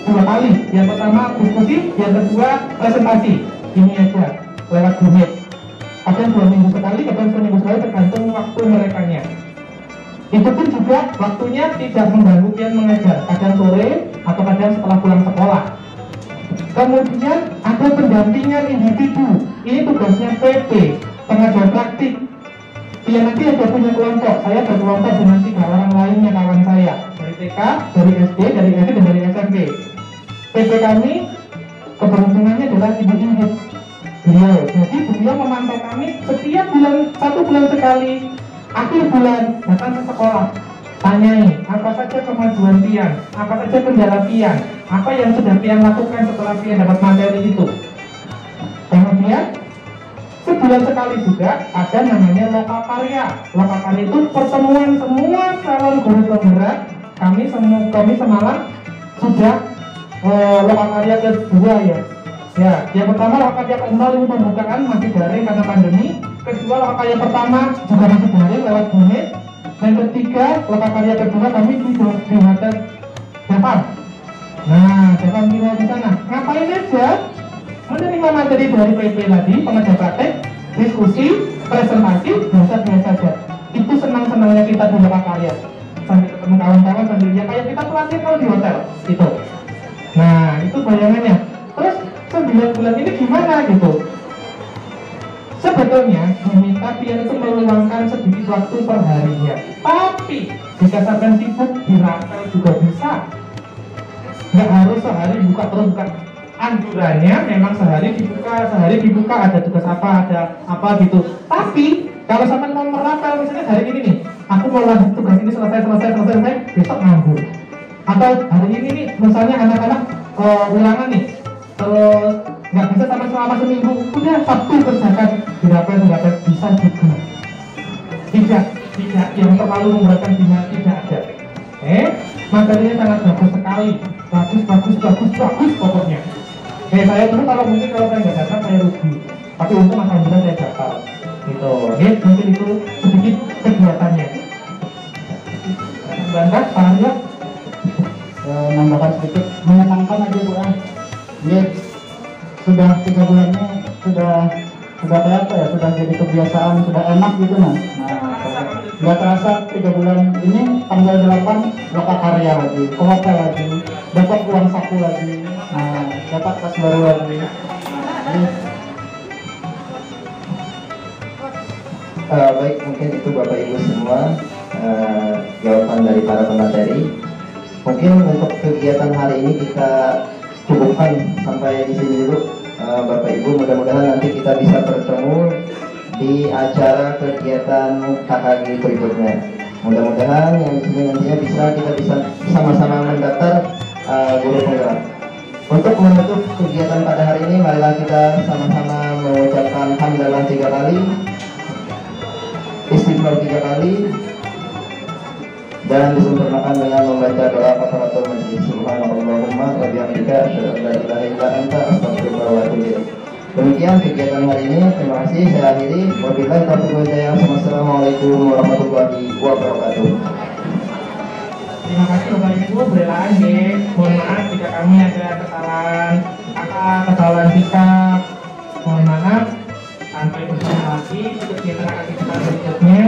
2 kali. Yang pertama diskusi, yang kedua presentasi. Ini aja lewat Google. Kadang 2 minggu sekali, kadang seminggu sekali, tergantung waktu merekanya. Itu pun juga waktunya tidak mengganggu Pian mengajar, kadang sore atau kadang setelah pulang sekolah. Kemudian ada pendampingan individu. Ini tugasnya PP, pengajar praktik. Pian nanti ada punya kelompok. Saya ada kelompok dengan 3 orang lainnya kawan saya, dari TK, dari SD, dari SD dan dari SMP. PP kami keberuntungannya adalah Ibu Ingrid. Jadi beliau memantau kami setiap bulan, 1 bulan sekali, akhir bulan datang ke sekolah, tanyai apa saja kemajuan Pian, apa saja kendala Pian, apa yang sudah Pian lakukan setelah Pian dapat materi itu. Kemudian sebulan sekali juga ada namanya Lokakarya. Lokakarya itu pertemuan semua calon guru penggerak. Kami semalam sudah Lokakarya kedua ya. Ya, yang pertama Lokakarya ke-0 ini pembukaan masih daring karena pandemi. Kedua Lokakarya pertama juga masih daring lewat Google. Dan ketiga Lokakarya kedua kami di hotel Depan. Nah, Depan Bino di sana. Ngapain aja? Menerima materi dari PP tadi, pengajar praktek, diskusi, presentasi, biasa saja. Itu senang-senangnya kita di Lokakarya. Sambil ketemu kawan-kawan sambil ya kayak kita pelatih kalau di hotel itu. Nah, itu bayangannya. Terus 9 bulan ini gimana gitu? Sebetulnya diminta Pian itu meluangkan sedikit waktu per harinya. Tapi jika sampai sibuk dirapel juga bisa. Nggak harus sehari buka terus bukan. Anjurannya memang sehari dibuka, ada tugas apa, ada apa gitu. Tapi kalau sampai mau merapel misalnya hari ini nih, aku mau lanjut tugas ini selesai, besok nganggur. Atau hari ini nih, misalnya anak-anak ulangan nih, terus nggak bisa sampai selama seminggu, udah Sabtu kerjakan dirapel bisa juga. Tidak yang terlalu memberatkan tidak ada. Materinya sangat bagus sekali, bagus pokoknya. Saya dulu kalau saya nggak datang saya rugi, tapi untung alhamdulillah saya dapat. Gitu. Mungkin itu sedikit kegiatannya. Bangga, Pak Arya. Nambahkan sedikit, menyenangkan aja Bu ya. Sudah 3 bulannya sudah kayak apa ya, sudah jadi kebiasaan, sudah enak gitu nah. Nggak terasa 3 bulan ini tanggal 8 Lokakarya lagi, ke hotel lagi, dapat uang saku lagi, nah dapat tas baru lagi. Baik, mungkin itu Bapak Ibu semua jawaban dari para pemateri. Mungkin untuk kegiatan hari ini kita cukupkan sampai di sini dulu. Bapak Ibu, mudah-mudahan nanti kita bisa bertemu di acara kegiatan KKG berikutnya. Mudah-mudahan yang di sini nantinya kita bisa sama-sama mendaftar guru penggerak. Untuk menutup kegiatan pada hari ini, marilah kita sama-sama mengucapkan hamdalah 3 kali, istighfar 3 kali, dan disempurnakan dengan membaca doa kafaratul majlis. Subhanallahumma wa bihamdika asyhadu an la ilaha illa anta astaghfiruka wa atubu ilaik. Demikian kegiatan hari ini. Terima kasih. Saya akhiri. Wabillahi taufiq wal hidayah. Wassalamualaikum warahmatullahi wabarakatuh. Terima kasih Bapak Ibu, berelaan mohon maaf jika kami ada kesalahan kata, kesalahan sikap. Mohon maaf. Sampai berjumpa lagi di kegiatan kita berikutnya.